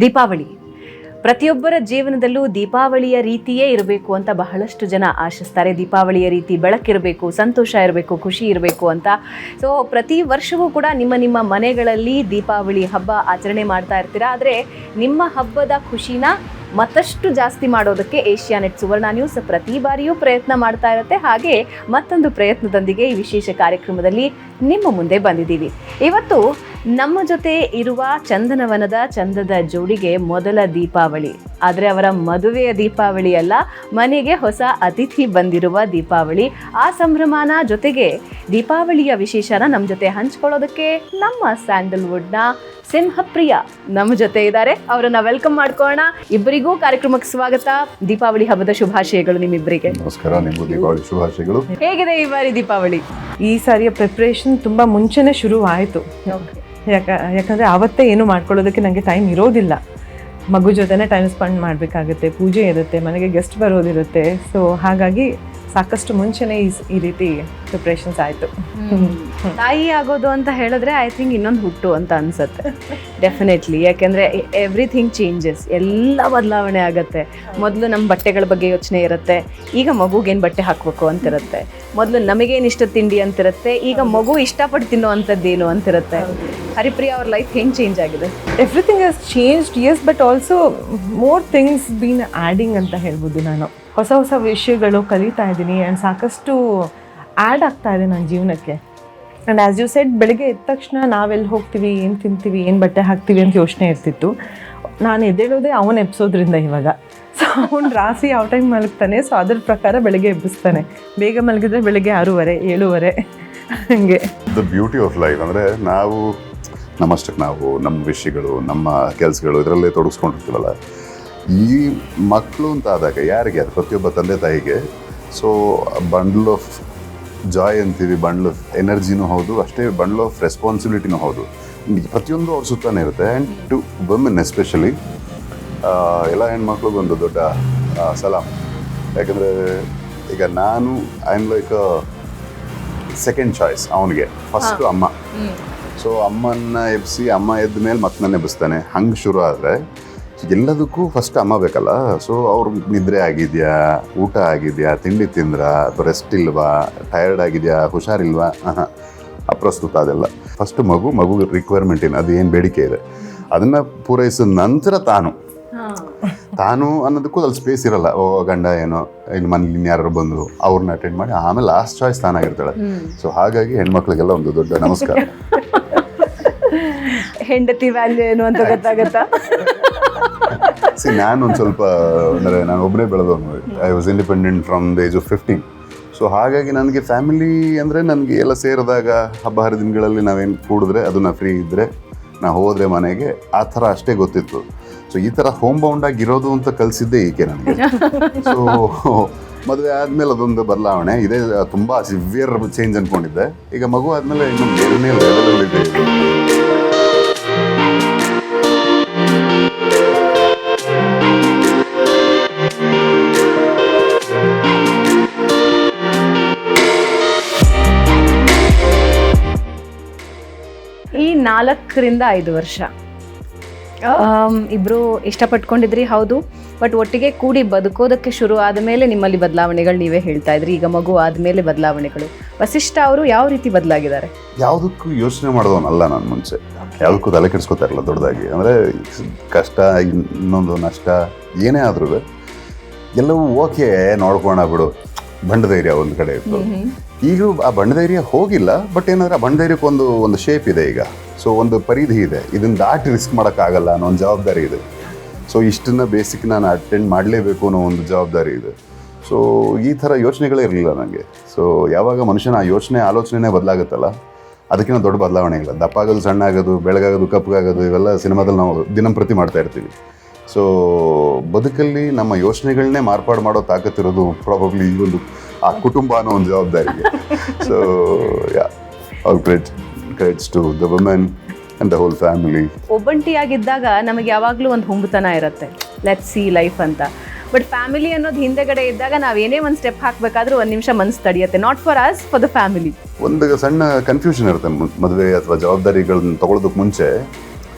ದೀಪಾವಳಿ ಪ್ರತಿಯೊಬ್ಬರ ಜೀವನದಲ್ಲೂ ದೀಪಾವಳಿಯ ರೀತಿಯೇ ಇರಬೇಕು ಅಂತ ಬಹಳಷ್ಟು ಜನ ಆಶಿಸ್ತಾರೆ. ದೀಪಾವಳಿಯ ರೀತಿ ಬೆಳಕಿರಬೇಕು, ಸಂತೋಷ ಇರಬೇಕು, ಖುಷಿ ಇರಬೇಕು ಅಂತ. ಸೊ ಪ್ರತಿ ವರ್ಷವೂ ಕೂಡ ನಿಮ್ಮ ಮನೆಗಳಲ್ಲಿ ದೀಪಾವಳಿ ಹಬ್ಬ ಆಚರಣೆ ಮಾಡ್ತಾ ಇರ್ತೀರಾ. ಆದರೆ ನಿಮ್ಮ ಹಬ್ಬದ ಖುಷಿನ ಮತ್ತಷ್ಟು ಜಾಸ್ತಿ ಮಾಡೋದಕ್ಕೆ ಏಷ್ಯಾನೆಟ್ ಸುವರ್ಣ ನ್ಯೂಸ್ ಪ್ರತಿ ಬಾರಿಯೂ ಪ್ರಯತ್ನ ಮಾಡ್ತಾ ಇರುತ್ತೆ. ಹಾಗೆ ಮತ್ತೊಂದು ಪ್ರಯತ್ನದೊಂದಿಗೆ ಈ ವಿಶೇಷ ಕಾರ್ಯಕ್ರಮದಲ್ಲಿ ನಿಮ್ಮ ಮುಂದೆ ಬಂದಿದ್ದೀವಿ. ಇವತ್ತು ನಮ್ಮ ಜೊತೆ ಇರುವ ಚಂದನವನದ ಚಂದದ ಜೋಡಿಗೆ ಮೊದಲ ದೀಪಾವಳಿ. ಆದರೆ ಅವರ ಮದುವೆಯ ದೀಪಾವಳಿ ಅಲ್ಲ, ಮನೆಗೆ ಹೊಸ ಅತಿಥಿ ಬಂದಿರುವ ದೀಪಾವಳಿ. ಆ ಸಂಭ್ರಮನ ಜೊತೆಗೆ ದೀಪಾವಳಿಯ ವಿಶೇಷನ ನಮ್ಮ ಜೊತೆ ಹಂಚ್ಕೊಳ್ಳೋದಕ್ಕೆ ನಮ್ಮ ಸ್ಯಾಂಡಲ್ವುಡ್ನ ಸಿಂಹಪ್ರಿಯ ನಮ್ಮ ಜೊತೆ ಇದ್ದಾರೆ. ಅವರನ್ನ ವೆಲ್ಕಮ್ ಮಾಡ್ಕೊಳ್ಳೋಣ. ಇಬ್ಬರಿಗೂ ಕಾರ್ಯಕ್ರಮಕ್ಕೆ ಸ್ವಾಗತ. ದೀಪಾವಳಿ ಹಬ್ಬದ ಶುಭಾಶಯಗಳು ನಿಮ್ಮಿಬ್ಬರಿಗೆ. ನಮಸ್ಕಾರ. ನಿಮಗೂ ದೀಪಾವಳಿ ಶುಭಾಶಯಗಳು. ಹೇಗಿದೆ ಈ ಬಾರಿ ದೀಪಾವಳಿ? ಈ ಸಾರಿಯ ಪ್ರಿಪ್ರೇಷನ್ ತುಂಬ ಮುಂಚೆನೇ ಶುರು ಆಯಿತು. ಯಾಕಂದರೆ ಆವತ್ತೇ ಏನು ಮಾಡ್ಕೊಳ್ಳೋದಕ್ಕೆ ನನಗೆ ಟೈಮ್ ಇರೋದಿಲ್ಲ. ಮಗು ಜೊತೆನೇ ಟೈಮ್ ಸ್ಪೆಂಡ್ ಮಾಡಬೇಕಾಗುತ್ತೆ, ಪೂಜೆ ಇರುತ್ತೆ, ಮನೆಗೆ ಗೆಸ್ಟ್ ಬರೋದಿರುತ್ತೆ. ಸೊ ಹಾಗಾಗಿ ಸಾಕಷ್ಟು ಮುಂಚೆನೇ ಈ ರೀತಿ ಪ್ರಿಪ್ರೇಷನ್ಸ್ ಆಯಿತು. ತಾಯಿ ಆಗೋದು ಅಂತ ಹೇಳಿದ್ರೆ ಐ ಥಿಂಕ್ ಇನ್ನೊಂದು ಹುಟ್ಟು ಅಂತ ಅನ್ಸುತ್ತೆ. ಡೆಫಿನೆಟ್ಲಿ. ಯಾಕೆಂದರೆ ಎವ್ರಿಥಿಂಗ್ ಚೇಂಜಸ್, ಎಲ್ಲ ಬದಲಾವಣೆ ಆಗುತ್ತೆ. ಮೊದಲು ನಮ್ಮ ಬಟ್ಟೆಗಳ ಬಗ್ಗೆ ಯೋಚನೆ ಇರುತ್ತೆ, ಈಗ ಮಗುಗೇನು ಬಟ್ಟೆ ಹಾಕಬೇಕು ಅಂತಿರುತ್ತೆ. ಮೊದಲು ನಮಗೇನು ಇಷ್ಟ ತಿಂಡಿ ಅಂತಿರುತ್ತೆ, ಈಗ ಮಗು ಇಷ್ಟಪಟ್ಟು ತಿನ್ನೋ ಅಂಥದ್ದೇನು ಅಂತಿರುತ್ತೆ. ಹರಿಪ್ರಿಯಾ ಅವ್ರ ಲೈಫ್ ಹೆಂಗೆ ಚೇಂಜ್ ಆಗಿದೆ? Everything has changed, yes, but also more things been adding ಅಂತ ಹೇಳ್ಬೋದು. ನಾನು ಹೊಸ ವಿಷಯಗಳು ಕಲಿತಾ ಇದ್ದೀನಿ ಆ್ಯಂಡ್ ಸಾಕಷ್ಟು ಆ್ಯಡ್ ಆಗ್ತಾ ಇದೆ ನನ್ನ ಜೀವನಕ್ಕೆ. ಆ್ಯಂಡ್ ಆ್ಯಸ್ ಯು ಸೆಡ್, ಬೆಳಗ್ಗೆ ಎದ್ದ ತಕ್ಷಣ ನಾವೆಲ್ಲಿ ಹೋಗ್ತೀವಿ, ಏನು ತಿಂತೀವಿ, ಏನು ಬಟ್ಟೆ ಹಾಕ್ತೀವಿ ಅಂತ ಯೋಚನೆ ಇರ್ತಿತ್ತು. ನಾನು ಎದ್ದೇಳೋದೇ ಅವನು ಎಬ್ಸೋದ್ರಿಂದ ಇವಾಗ. ಸೊ ಅವ್ನು ರಾತ್ರಿ ಯಾವ ಟೈಮ್ ಮಲಗ್ತಾನೆ, ಸೊ ಅದ್ರ ಪ್ರಕಾರ ಬೆಳಗ್ಗೆ ಎಬ್ಬಿಸ್ತಾನೆ. ಬೇಗ ಮಲಗಿದ್ರೆ ಬೆಳಗ್ಗೆ 6:30, 7:30 ಹಂಗೆ. ದ ಬ್ಯೂಟಿ ಆಫ್ ಲೈಫ್ ಅಂದರೆ ನಾವು ನಮ್ಮಷ್ಟಕ್ಕೆ ನಾವು ನಮ್ಮ ವಿಷಯಗಳು, ನಮ್ಮ ಕೆಲಸಗಳು ಇದರಲ್ಲೇ ತೊಡಗಿಸ್ಕೊಂಡಿರ್ತೀವಲ್ಲ. ಈ ಮಕ್ಕಳು ಅಂತ ಆದಾಗ ಯಾರಿಗೆ, ಅದು ಪ್ರತಿಯೊಬ್ಬ ತಂದೆ ತಾಯಿಗೆ ಸೊ ಬಂಡಲ್ ಆಫ್ ಜಾಯ್ ಅಂತೀವಿ, ಬಂಡಲ್ ಆಫ್ ಎನರ್ಜಿನೂ ಹೌದು, ಅಷ್ಟೇ ಬಂಡಲ್ ಆಫ್ ರೆಸ್ಪಾನ್ಸಿಬಿಲಿಟಿನೂ ಹೌದು. ಪ್ರತಿಯೊಂದು ಅವ್ರ ಸುತ್ತಾನೆ ಇರುತ್ತೆ. ಆ್ಯಂಡ್ ಟು ವುಮೆನ್ ಎಸ್ಪೆಷಲಿ, ಎಲ್ಲ ಹೆಣ್ಮಕ್ಳಿಗೆ ಒಂದು ದೊಡ್ಡ ಸಲಾಮ್. ಯಾಕಂದರೆ ಈಗ ನಾನು I am like second choice ಅವನಿಗೆ. ಫಸ್ಟು ಅಮ್ಮ. ಸೊ ಅಮ್ಮನ್ನ ಎಬ್ಬಿಸಿ, ಅಮ್ಮ ಎದ್ದ ಮೇಲೆ ಮತ್ತೆ ನನ್ನ ಎಬ್ಬಿಸ್ತಾನೆ. ಹಂಗೆ ಶುರು ಆದರೆ ಎಲ್ಲದಕ್ಕೂ ಫಸ್ಟ್ ಅಮ್ಮ ಬೇಕಲ್ಲ. ಸೊ ಅವ್ರು ನಿದ್ರೆ ಆಗಿದೆಯಾ, ಊಟ ಆಗಿದೆಯಾ, ತಿಂಡಿ ತಿಂದ್ರಾ, ಅಥವಾ ರೆಸ್ಟ್ ಇಲ್ವಾ, ಟಯರ್ಡ್ ಆಗಿದೆಯಾ, ಹುಷಾರಿಲ್ವಾ, ಅಪ್ರಸ್ತುತ ಅದೆಲ್ಲ. ಫಸ್ಟ್ ಮಗು ರಿಕ್ವೈರ್ಮೆಂಟ್ ಏನು, ಅದು ಏನು ಬೇಡಿಕೆ ಇದೆ ಅದನ್ನು ಪೂರೈಸಿದ ನಂತರ ತಾನು ಅನ್ನೋದಕ್ಕೂ ಅಲ್ಲಿ ಸ್ಪೇಸ್ ಇರಲ್ಲ. ಓ ಗಂಡ ಏನೋ ಇನ್ನು ಮನೇಲಿ ಇನ್ಯಾರು ಬಂದರು ಅವ್ರನ್ನ ಅಟೆಂಡ್ ಮಾಡಿ ಆಮೇಲೆ ಲಾಸ್ಟ್ ಚಾಯ್ಸ್ ತಾನಾಗಿರ್ತಾಳೆ. ಸೊ ಹಾಗಾಗಿ ಹೆಣ್ಮಕ್ಳಿಗೆಲ್ಲ ಒಂದು ದೊಡ್ಡ ನಮಸ್ಕಾರ. ಹೆಂಡತಿ ವ್ಯಾಲ್ಯೂ ಏನು ಅಂತ ಗೊತ್ತಾಗತ್ತಾ? ನಾನು ಒಂದು ಸ್ವಲ್ಪ ಅಂದರೆ ನಾನು ಒಬ್ಬನೇ ಬೆಳೆದವನು. I was independent from the age of 15. So ಹಾಗಾಗಿ ನನಗೆ ಫ್ಯಾಮಿಲಿ ಅಂದರೆ ನನಗೆ ಎಲ್ಲ ಸೇರಿದಾಗ ಹಬ್ಬ ಹರಿದಿನಗಳಲ್ಲಿ ನಾವೇನು ಕೂಡಿದ್ರೆ ಅದನ್ನು ಫ್ರೀ ಇದ್ದರೆ ನಾವು ಹೋದರೆ ಮನೆಗೆ, ಆ ಥರ ಅಷ್ಟೇ ಗೊತ್ತಿತ್ತು. ಸೊ ಈ ಥರ ಹೋಮ್ ಬೌಂಡಾಗಿರೋದು ಅಂತ ಕಲಿಸಿದ್ದೆ ಈಕೆ ನನಗೆ. ಸೊ ಮದುವೆ ಆದಮೇಲೆ ಅದೊಂದು ಬದಲಾವಣೆ ಇದೆ, ತುಂಬ ಸಿವಿಯರ್ ಚೇಂಜ್ ಅಂದ್ಕೊಂಡಿದ್ದೆ. ಈಗ ಮಗು ಆದಮೇಲೆ ಇನ್ನೊಂದು ಬೇರೆನೇ ಲೆವೆಲಲ್ಲಿದೆ. ಈ 4-5 ವರ್ಷ ಇಬ್ಬರು ಇಷ್ಟಪಟ್ಕೊಂಡಿದ್ರಿ, ಹೌದು. ಬಟ್ ಒಟ್ಟಿಗೆ ಕೂಡಿ ಬದುಕೋದಕ್ಕೆ ಶುರು ಆದಮೇಲೆ ನಿಮ್ಮಲ್ಲಿ ಬದಲಾವಣೆಗಳು ನೀವೇ ಹೇಳ್ತಾ ಇದ್ರಿ. ಈಗ ಮಗು ಆದಮೇಲೆ ಬದಲಾವಣೆಗಳು. ವಸಿಷ್ಠ ಅವರು ಯಾವ ರೀತಿ ಬದಲಾಗಿದ್ದಾರೆ? ಯಾವುದಕ್ಕೂ ಯೋಚನೆ ಮಾಡೋದವನಲ್ಲ ನಾನು ಮುಂಚೆ. ಯಾವುದಕ್ಕೂ ತಲೆ ಕೆಡಿಸ್ಕೊತಾ ಇರಲ್ಲ ದೊಡ್ಡದಾಗಿ. ಅಂದರೆ ಕಷ್ಟ, ಇನ್ನೊಂದು ನಷ್ಟ ಏನೇ ಆದ್ರೂ ಎಲ್ಲವೂ ಓಕೆ ನೋಡ್ಕೋಣ ಬಿಡು, ಬಂಡಧೈರ್ಯ ಒಂದು ಕಡೆ ಇತ್ತು. ಈಗ ಆ ಬಂಡಧೈರ್ಯ ಹೋಗಿಲ್ಲ, ಬಟ್ ಏನಾದ್ರೆ ಆ ಬಂಡಧೈರ್ಯಕ್ಕೆ ಒಂದು ಶೇಪ್ ಇದೆ ಈಗ. ಸೊ ಒಂದು ಪರಿಧಿ ಇದೆ, ಇದನ್ನು ದಾಟಿ ರಿಸ್ಕ್ ಮಾಡೋಕ್ಕಾಗಲ್ಲ ಅನ್ನೋ ಒಂದು ಜವಾಬ್ದಾರಿ ಇದೆ. ಸೊ ಇಷ್ಟನ್ನ ಬೇಸಿಕ್ ನಾನು ಅಟೆಂಡ್ ಮಾಡಲೇಬೇಕು ಅನ್ನೋ ಒಂದು ಜವಾಬ್ದಾರಿ ಇದೆ. ಸೊ ಈ ಥರ ಯೋಚನೆಗಳೇ ಇರಲಿಲ್ಲ ನನಗೆ. ಸೊ ಯಾವಾಗ ಮನುಷ್ಯನ ಆ ಆಲೋಚನೆನೇ ಬದಲಾಗುತ್ತಲ್ಲ, ಅದಕ್ಕಿಂತ ದೊಡ್ಡ ಬದಲಾವಣೆ ಇಲ್ಲ. ದಪ್ಪ ಆಗೋದು, ಸಣ್ಣ ಆಗೋದು, ಬೆಳಗಾಗೋದು, ಕಪ್ಪಗಾಗೋದು, ಇವೆಲ್ಲ ಸಿನಿಮಾದಲ್ಲಿ ನಾವು ದಿನಂಪ್ರತಿ ಮಾಡ್ತಾ ಇರ್ತೀವಿ. ಸೊ ಬದುಕಲ್ಲಿ ನಮ್ಮ ಯೋಚನೆಗಳನ್ನೇ ಮಾರ್ಪಾಡು ಮಾಡೋ ತಾಕತ್ತಿರೋದು ಪ್ರಾಬಬ್ಲಿ ಈ ಒಂದು ಆ ಕುಟುಂಬ ಅನ್ನೋ ಒಂದು ಜವಾಬ್ದಾರಿಗೆ. So all credits to the women and the whole family. ಒಬ್ಬಂಟಿಯಾಗಿದ್ದಾಗ ನಮಗೆ ಯಾವಾಗಲೂ ಒಂದು ಹುಂಬತನ ಇರುತ್ತೆ, ಲೆಟ್ಸ್ ಸಿ ಲೈಫ್ ಅಂತ. ಬಟ್ ಫ್ಯಾಮಿಲಿ ಅನ್ನೋದು ಹಿಂದೆಗಡೆ ಇದ್ದಾಗ ನಾವೇನೇ ಒಂದು ಸ್ಟೆಪ್ ಹಾಕಬೇಕಾದ್ರೂ ಒಂದು ನಿಮಿಷ ಮನಸ್ಸು ತಡೆಯುತ್ತೆ. Not for us, for the family. ಒಂದು ಸಣ್ಣ ಕನ್ಫ್ಯೂಷನ್ ಇರುತ್ತೆ ಮದುವೆ ಅಥವಾ ಜವಾಬ್ದಾರಿಗಳನ್ನ ತಗೊಳ್ಳೋದಕ್ಕೆ ಮುಂಚೆ.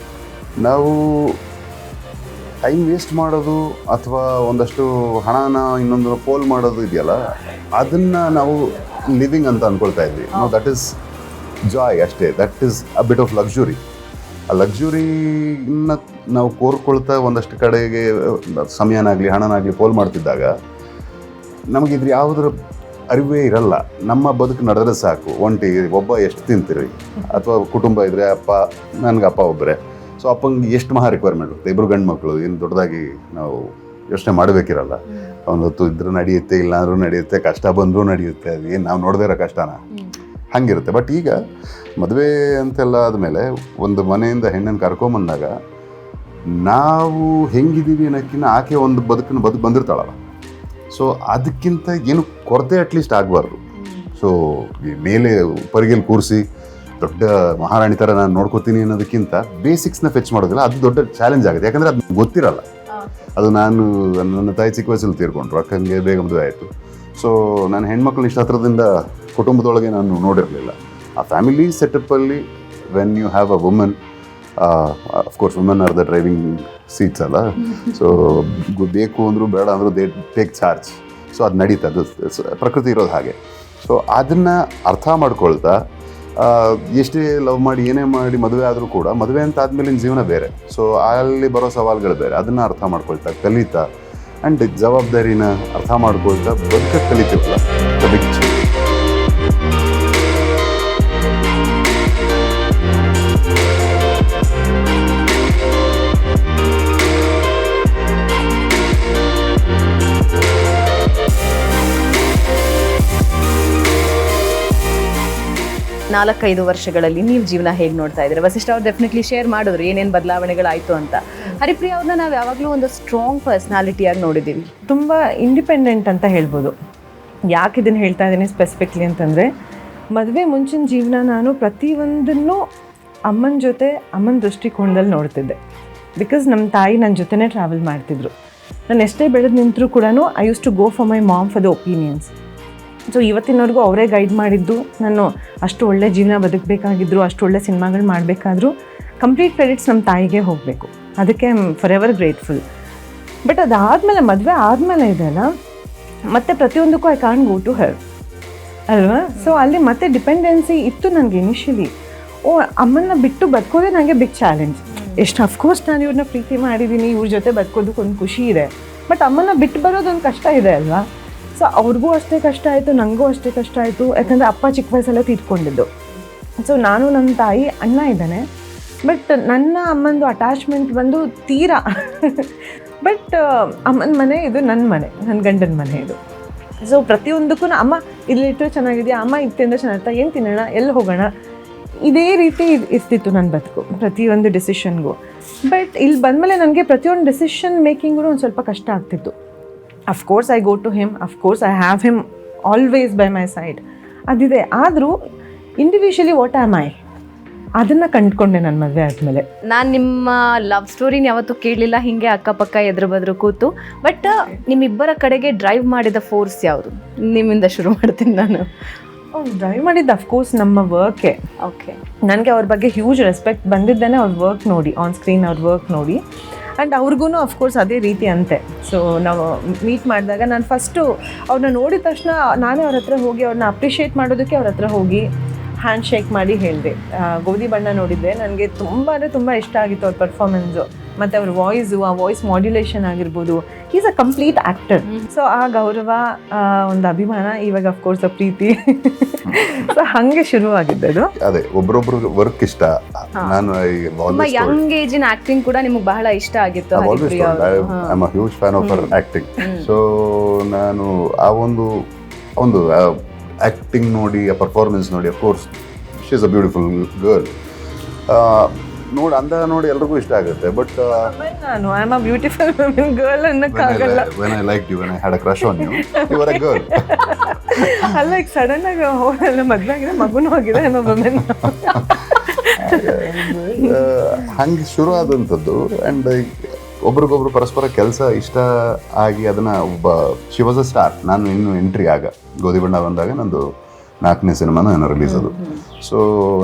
ನಾವು ಟೈಮ್ ವೇಸ್ಟ್ ಮಾಡೋದು ಅಥವಾ ಒಂದಷ್ಟು ಹಣನ ಇನ್ನೊಂದು ಪೋಲ್ ಮಾಡೋದು ಇದೆಯಲ್ಲ, ಅದನ್ನು ನಾವು ಲಿವಿಂಗ್ ಅಂತ ಅಂದ್ಕೊಳ್ತಾ ಇದ್ವಿ. ದಟ್ ಈಸ್ ಜಾಯ್ ಅಷ್ಟೇ. That is a bit of luxury. ಆ ಲಕ್ಸುರಿನ ನಾವು ಕೋರ್ಕೊಳ್ತಾ ಒಂದಷ್ಟು ಕಡೆಗೆ ಸಮಯನಾಗಲಿ ಹಣನಾಗಲಿ ಪೋಲ್ ಮಾಡ್ತಿದ್ದಾಗ ನಮಗಿದ್ರೆ ಯಾವುದ್ರ ಅರಿವೇ ಇರಲ್ಲ. ನಮ್ಮ ಬದುಕು ನಡೆದ್ರೆ ಸಾಕು, ಒಂಟಿ ಒಬ್ಬ ಎಷ್ಟು ತಿಂತೀರಿ, ಅಥವಾ ಕುಟುಂಬ ಇದ್ದರೆ ನನಗೆ ಅಪ್ಪ ಒಬ್ಬರೇ, ಸೊ ಅಪ್ಪಂಗೆ ಎಷ್ಟು ಮಹಾ ರಿಕ್ವೈರ್ಮೆಂಟ್ ಇರುತ್ತೆ. ಇಬ್ಬರು ಗಂಡು ಮಕ್ಕಳು, ಏನು ದೊಡ್ಡದಾಗಿ ನಾವು ಯೋಚನೆ ಮಾಡಬೇಕಿರಲ್ಲ. ಒಂದು ಹೊತ್ತು ಇದ್ರೂ ನಡೆಯುತ್ತೆ, ಇಲ್ಲ ಅಂದ್ರೂ ನಡೆಯುತ್ತೆ, ಕಷ್ಟ ಬಂದರೂ ನಡೆಯುತ್ತೆ. ಅದು ಏನು ನಾವು ನೋಡದೇ ಇರೋ ಕಷ್ಟನ ಹಂಗಿರುತ್ತೆ. ಬಟ್ ಈಗ ಮದುವೆ ಅಂತೆಲ್ಲ ಆದಮೇಲೆ ಒಂದು ಮನೆಯಿಂದ ಹೆಣ್ಣನ್ನು ಕರ್ಕೊಂಬಂದಾಗ ನಾವು ಹೆಂಗಿದ್ದೀವಿ ಅನ್ನೋಕ್ಕಿಂತ ಆಕೆ ಒಂದು ಬದುಕನ್ನು ಬಂದಿರ್ತಾಳಲ್ಲ, ಸೊ ಅದಕ್ಕಿಂತ ಏನು ಕೊರತೆ ಅಟ್ಲೀಸ್ಟ್ ಆಗಬಾರ್ದು. ಸೊ ಈ ಮೇಲೆ ಪರಿಗೆಲ್ಲಿ ಕೂರಿಸಿ ದೊಡ್ಡ ಮಹಾರಾಣಿ ಥರ ನಾನು ನೋಡ್ಕೋತೀನಿ ಅನ್ನೋದಕ್ಕಿಂತ ಬೇಸಿಕ್ಸ್ನ ಫೆಚ್ ಮಾಡೋದಿಲ್ಲ, ಅದು ದೊಡ್ಡ ಚಾಲೆಂಜ್ ಆಗುತ್ತೆ. ಯಾಕಂದರೆ ಅದು ಗೊತ್ತಿರಲ್ಲ. ಅದು ನನ್ನ ತಾಯಿ ಚಿಕ್ಕ ವಯಸ್ಸಲ್ಲಿ ತೀರ್ಕೊಂಡ್ರು, ಅಕ್ಕಂಗೆ ಬೇಗ ಮದುವೆ ಆಯಿತು. ಸೊ ನಾನು ಹೆಣ್ಮಕ್ಳನ್ನ ಇಷ್ಟ ಹತ್ರದಿಂದ ಕುಟುಂಬದೊಳಗೆ ನಾನು ನೋಡಿರಲಿಲ್ಲ. ಆ ಫ್ಯಾಮಿಲಿ ಸೆಟಪ್ಪಲ್ಲಿ when you have a woman, of course woman are the driving seats ಅಲ್ಲ, ಸೊ ಬೇಕು ಅಂದರೂ ಬೇಡ ಅಂದರೂ ದೇ ಟೇಕ್ ಚಾರ್ಜ್. ಸೊ ಅದು ನಡೀತಾ, ಅದು ಪ್ರಕೃತಿ ಇರೋದು ಹಾಗೆ. ಸೊ ಅದನ್ನು ಅರ್ಥ ಮಾಡ್ಕೊಳ್ತಾ ಎಷ್ಟೇ ಲವ್ ಮಾಡಿ ಏನೇ ಮಾಡಿ ಮದುವೆ ಆದರೂ ಕೂಡ ಮದುವೆ ಅಂತ ಆದಮೇಲಿನ ಜೀವನ ಬೇರೆ. ಸೊ ಅಲ್ಲಿ ಬರೋ ಸವಾಲುಗಳು ಬೇರೆ. ಅದನ್ನು ಅರ್ಥ ಮಾಡ್ಕೊಳ್ತಾ ಕಲಿತಾ ಆ್ಯಂಡ್ ಜವಾಬ್ದಾರಿನ ಅರ್ಥ ಮಾಡ್ಕೊಳ್ತಾ ಬದುಕಕ್ಕೆ ಕಲಿತೀವಲ್ಲ, ಬದುಕಿ. ನಾಲ್ಕೈದು ವರ್ಷಗಳಲ್ಲಿ ನೀವು ಜೀವನ ಹೇಗೆ ನೋಡ್ತಾ ಇದ್ದೀರಾ? ವಸಿಷ್ಠ ಅವ್ರು ಡೆಫಿನೆಟ್ಲಿ ಶೇರ್ ಮಾಡಿದ್ರು ಏನೇನು ಬದಲಾವಣೆಗಳಾಯಿತು ಅಂತ. ಹರಿಪ್ರಿಯಾ ಅವ್ರನ್ನ ನಾವು ಯಾವಾಗಲೂ ಒಂದು ಸ್ಟ್ರಾಂಗ್ ಪರ್ಸ್ನಾಲಿಟಿಯಾಗಿ ನೋಡಿದ್ದೀವಿ, ತುಂಬ ಇಂಡಿಪೆಂಡೆಂಟ್ ಅಂತ ಹೇಳ್ಬೋದು. ಯಾಕೆ ಇದನ್ನು ಹೇಳ್ತಾ ಇದ್ದೀನಿ ಸ್ಪೆಸಿಫಿಕ್ಲಿ ಅಂತಂದರೆ, ಮದುವೆ ಮುಂಚಿನ ಜೀವನ ನಾನು ಪ್ರತಿಯೊಂದನ್ನು ಅಮ್ಮನ ಜೊತೆ ಅಮ್ಮನ ದೃಷ್ಟಿಕೋನದಲ್ಲಿ ನೋಡ್ತಿದ್ದೆ. ಬಿಕಾಸ್ ನಮ್ಮ ತಾಯಿ ನನ್ನ ಜೊತೆನೇ ಟ್ರಾವೆಲ್ ಮಾಡ್ತಿದ್ರು. ನಾನು ಎಷ್ಟೇ ಬೆಳೆದು ನಿಂತರೂ ಕೂಡ I used to go for my mom for the opinions. So ಇವತ್ತಿನವರೆಗೂ ಅವರೇ ಗೈಡ್ ಮಾಡಿದ್ದು. ನಾನು ಅಷ್ಟು ಒಳ್ಳೆ ಜೀವನ ಬದುಕಬೇಕಾಗಿದ್ರು, ಅಷ್ಟು ಒಳ್ಳೆ ಸಿನಿಮಾಗಳು ಮಾಡಬೇಕಾದ್ರೂ ಕಂಪ್ಲೀಟ್ ಕ್ರೆಡಿಟ್ಸ್ ನಮ್ಮ ತಾಯಿಗೆ ಹೋಗಬೇಕು. ಅದಕ್ಕೆ I am forever grateful. But ಅದಾದಮೇಲೆ ಮದುವೆ ಆದಮೇಲೆ ಇದೆಯಲ್ಲ, ಮತ್ತೆ ಪ್ರತಿಯೊಂದಕ್ಕೂ I can't go to her ಅಲ್ವಾ. ಸೊ ಅಲ್ಲಿ ಮತ್ತೆ ಡಿಪೆಂಡೆನ್ಸಿ ಇತ್ತು ನನಗೆ ಇನಿಷಿಯಲಿ. ಅಮ್ಮನ್ನ ಬಿಟ್ಟು ಬದುಕೋದೇ ನನಗೆ ಬಿಗ್ ಚಾಲೆಂಜ್. ಎಷ್ಟು ಅಫ್ಕೋರ್ಸ್ ನಾನು ಇವ್ರನ್ನ ಪ್ರೀತಿ ಮಾಡಿದ್ದೀನಿ, ಇವ್ರ ಜೊತೆ ಬದುಕೋದಕ್ಕೊಂದು ಖುಷಿ ಇದೆ. ಬಟ್ ಅಮ್ಮನ್ನ ಬಿಟ್ಟು ಬರೋದೊಂದು ಕಷ್ಟ ಇದೆ ಅಲ್ವಾ. ಸೊ ಅವ್ರಿಗೂ ಅಷ್ಟೇ ಕಷ್ಟ ಆಯಿತು, ನನಗೂ ಅಷ್ಟೇ ಕಷ್ಟ ಆಯಿತು. ಯಾಕಂದರೆ ಅಪ್ಪ ಚಿಕ್ಕ ವಯಸ್ಸಲ್ಲೇ ತೀರ್ಕೊಂಡಿದ್ದು. ಸೊ ನಾನು ನನ್ನ ತಾಯಿ ಅಣ್ಣ ಇದ್ದಾನೆ. ಬಟ್ ನನ್ನ ಅಮ್ಮಂದು ಅಟ್ಯಾಚ್ಮೆಂಟ್ ಬಂದು ತೀರಾ. ಬಟ್ ಅಮ್ಮನ ಮನೆ ಇದು ನನ್ನ ಮನೆ, ನನ್ನ ಗಂಡನ ಮನೆ ಇದು. ಸೊ ಪ್ರತಿಯೊಂದಕ್ಕೂ ಅಮ್ಮ ಇಲ್ಲಿಟ್ಟರೆ ಚೆನ್ನಾಗಿದೆಯಾ, ಅಮ್ಮ ಇದು ತಿಂದರೆ ಚೆನ್ನಾಗಿರ್ತಾ, ಏನು ತಿನ್ನೋಣ, ಎಲ್ಲಿ ಹೋಗೋಣ, ಇದೇ ರೀತಿ ಇರ್ತಿತ್ತು ನನ್ನ ಬದುಕು ಪ್ರತಿಯೊಂದು ಡಿಸಿಷನ್ಗೂ. ಬಟ್ ಇಲ್ಲಿ ಬಂದಮೇಲೆ ನನಗೆ ಪ್ರತಿಯೊಂದು ಡಿಸಿಷನ್ ಮೇಕಿಂಗೂ ಒಂದು ಸ್ವಲ್ಪ ಕಷ್ಟ ಆಗ್ತಿತ್ತು. Of course I go to him, of course I have him always by my side, ಅದಿದೆ. ಆದರೂ ಇಂಡಿವಿಜುವಲಿ ವಾಟ್ ಆಮ್ ಐ ಅದನ್ನು ಕಂಡುಕೊಂಡೆ ನನ್ನ ಮದುವೆ ಆದಮೇಲೆ. ನಾನು ನಿಮ್ಮ ಲವ್ ಸ್ಟೋರಿನ ಯಾವತ್ತೂ ಕೇಳಲಿಲ್ಲ, ಹೀಗೆ ಅಕ್ಕಪಕ್ಕ ಎದುರು ಬದ್ರು ಕೂತು. ಬಟ್ ನಿಮ್ಮಿಬ್ಬರ ಕಡೆಗೆ ಡ್ರೈವ್ ಮಾಡಿದ ಫೋರ್ಸ್ ಯಾವುದು? ನಿಮ್ಮಿಂದ ಶುರು ಮಾಡ್ತೀನಿ ನಾನು. ಡ್ರೈವ್ ಮಾಡಿದ್ದು ಅಫ್ಕೋರ್ಸ್ ನಮ್ಮ ವರ್ಕೆ. ಓಕೆ, ನನಗೆ ಅವ್ರ ಬಗ್ಗೆ ಹ್ಯೂಜ್ ರೆಸ್ಪೆಕ್ಟ್ ಬಂದಿದ್ದೇನೆ ಅವ್ರ ವರ್ಕ್ ನೋಡಿ, ಆನ್ ಸ್ಕ್ರೀನ್ ಅವ್ರ ವರ್ಕ್ ನೋಡಿ. ಆ್ಯಂಡ್ ಅವ್ರಿಗೂ ಅಫ್ಕೋರ್ಸ್ ಅದೇ ರೀತಿ ಅಂತೆ. ಸೊ ನಾವು ಮೀಟ್ ಮಾಡಿದಾಗ ನಾನು ಫಸ್ಟು ಅವ್ರನ್ನ ನೋಡಿದ ತಕ್ಷಣ ನಾನೇ ಅವ್ರ ಹತ್ರ ಹೋಗಿ ಅವ್ರನ್ನ ಅಪ್ರಿಷಿಯೇಟ್ ಮಾಡೋದಕ್ಕೆ ಅವ್ರ ಹತ್ರ ಹೋಗಿ ಹ್ಯಾಂಡ್ ಶೇಕ್ ಮಾಡಿ ಹೇಳಿದೆ. ಗೋಧಿ ಬಣ್ಣ ನೋಡಿದ್ದೆ, ನನಗೆ ತುಂಬ ಅಂದರೆ ತುಂಬ ಇಷ್ಟ ಆಗಿತ್ತು ಅವ್ರ ಪರ್ಫಾರ್ಮೆನ್ಸು ಮತ್ತು ಅವ್ರ ವಾಯ್ಸು, ಆ ವಾಯ್ಸ್ ಮಾಡ್ಯುಲೇಷನ್ ಆಗಿರ್ಬೋದು. Is a complete actor. So ಆ ಗೌರವ, ಒಂದು ಅಭಿಮಾನ, ಇವಾಗ ಅಫ್ಕೋರ್ಸ್ ಆ ಪ್ರೀತಿ. ಸೊ ಹಾಗೆ ಶುರುವಾಗಿದ್ದದು. ಅದೇ ಒಬ್ರೊಬ್ರು ವರ್ಕ್ ಇಷ್ಟ. ನಾನು ಯಂಗ್ ಏಜಿನ ಆಕ್ಟಿಂಗ್ ಕೂಡ ನಿಮಗೆ ಬಹಳ ಇಷ್ಟ ಆಗಿತ್ತು. I am a huge fan of her acting. So ನಾನು ಆ ಒಂದು ಆ್ಯಕ್ಟಿಂಗ್ ನೋಡಿ, ಆ ಪರ್ಫಾರ್ಮೆನ್ಸ್ ನೋಡಿ, of course she is a beautiful girl ನೋಡಿ ಎಲ್ರಿಗೂ ಇಷ್ಟ ಆಗುತ್ತೆ. ಬಟ್ ನಾನು I am a beautiful girl ಅನ್ನೋಕ್ಕಾಗಲ್ಲ. when I liked you, when I had a crush on you, you were a girl. ಅಲ್ಲ, ಈಗ ಸಡನ್ ಆಗಿ ಹೋಗಲ್ಲ, ಮದುವೆ ಆಗಿದೆ, ಮಗುನೂ ಆಗಿದೆ, ಐ ಆಮ್ ಅ ವುಮೆನ್. ಹಂಗೆ ಶುರು ಆದಂಥದ್ದು. ಆ್ಯಂಡ್ ಒಬ್ರಿಗೊಬ್ರು ಪರಸ್ಪರ ಕೆಲಸ ಇಷ್ಟ ಆಗಿ ಅದನ್ನು ಶಿ ವಾಸ್ ಅ ಸ್ಟಾರ್. ನಾನು ಇನ್ನು ಎಂಟ್ರಿ ಆಗ ಗೋಧಿ ಬಣ್ಣ ಬಂದಾಗ ನಂದು 4ನೇ ಸಿನಿಮಾನ ಏನೋ ರಿಲೀಸ್ ಅದು. ಸೊ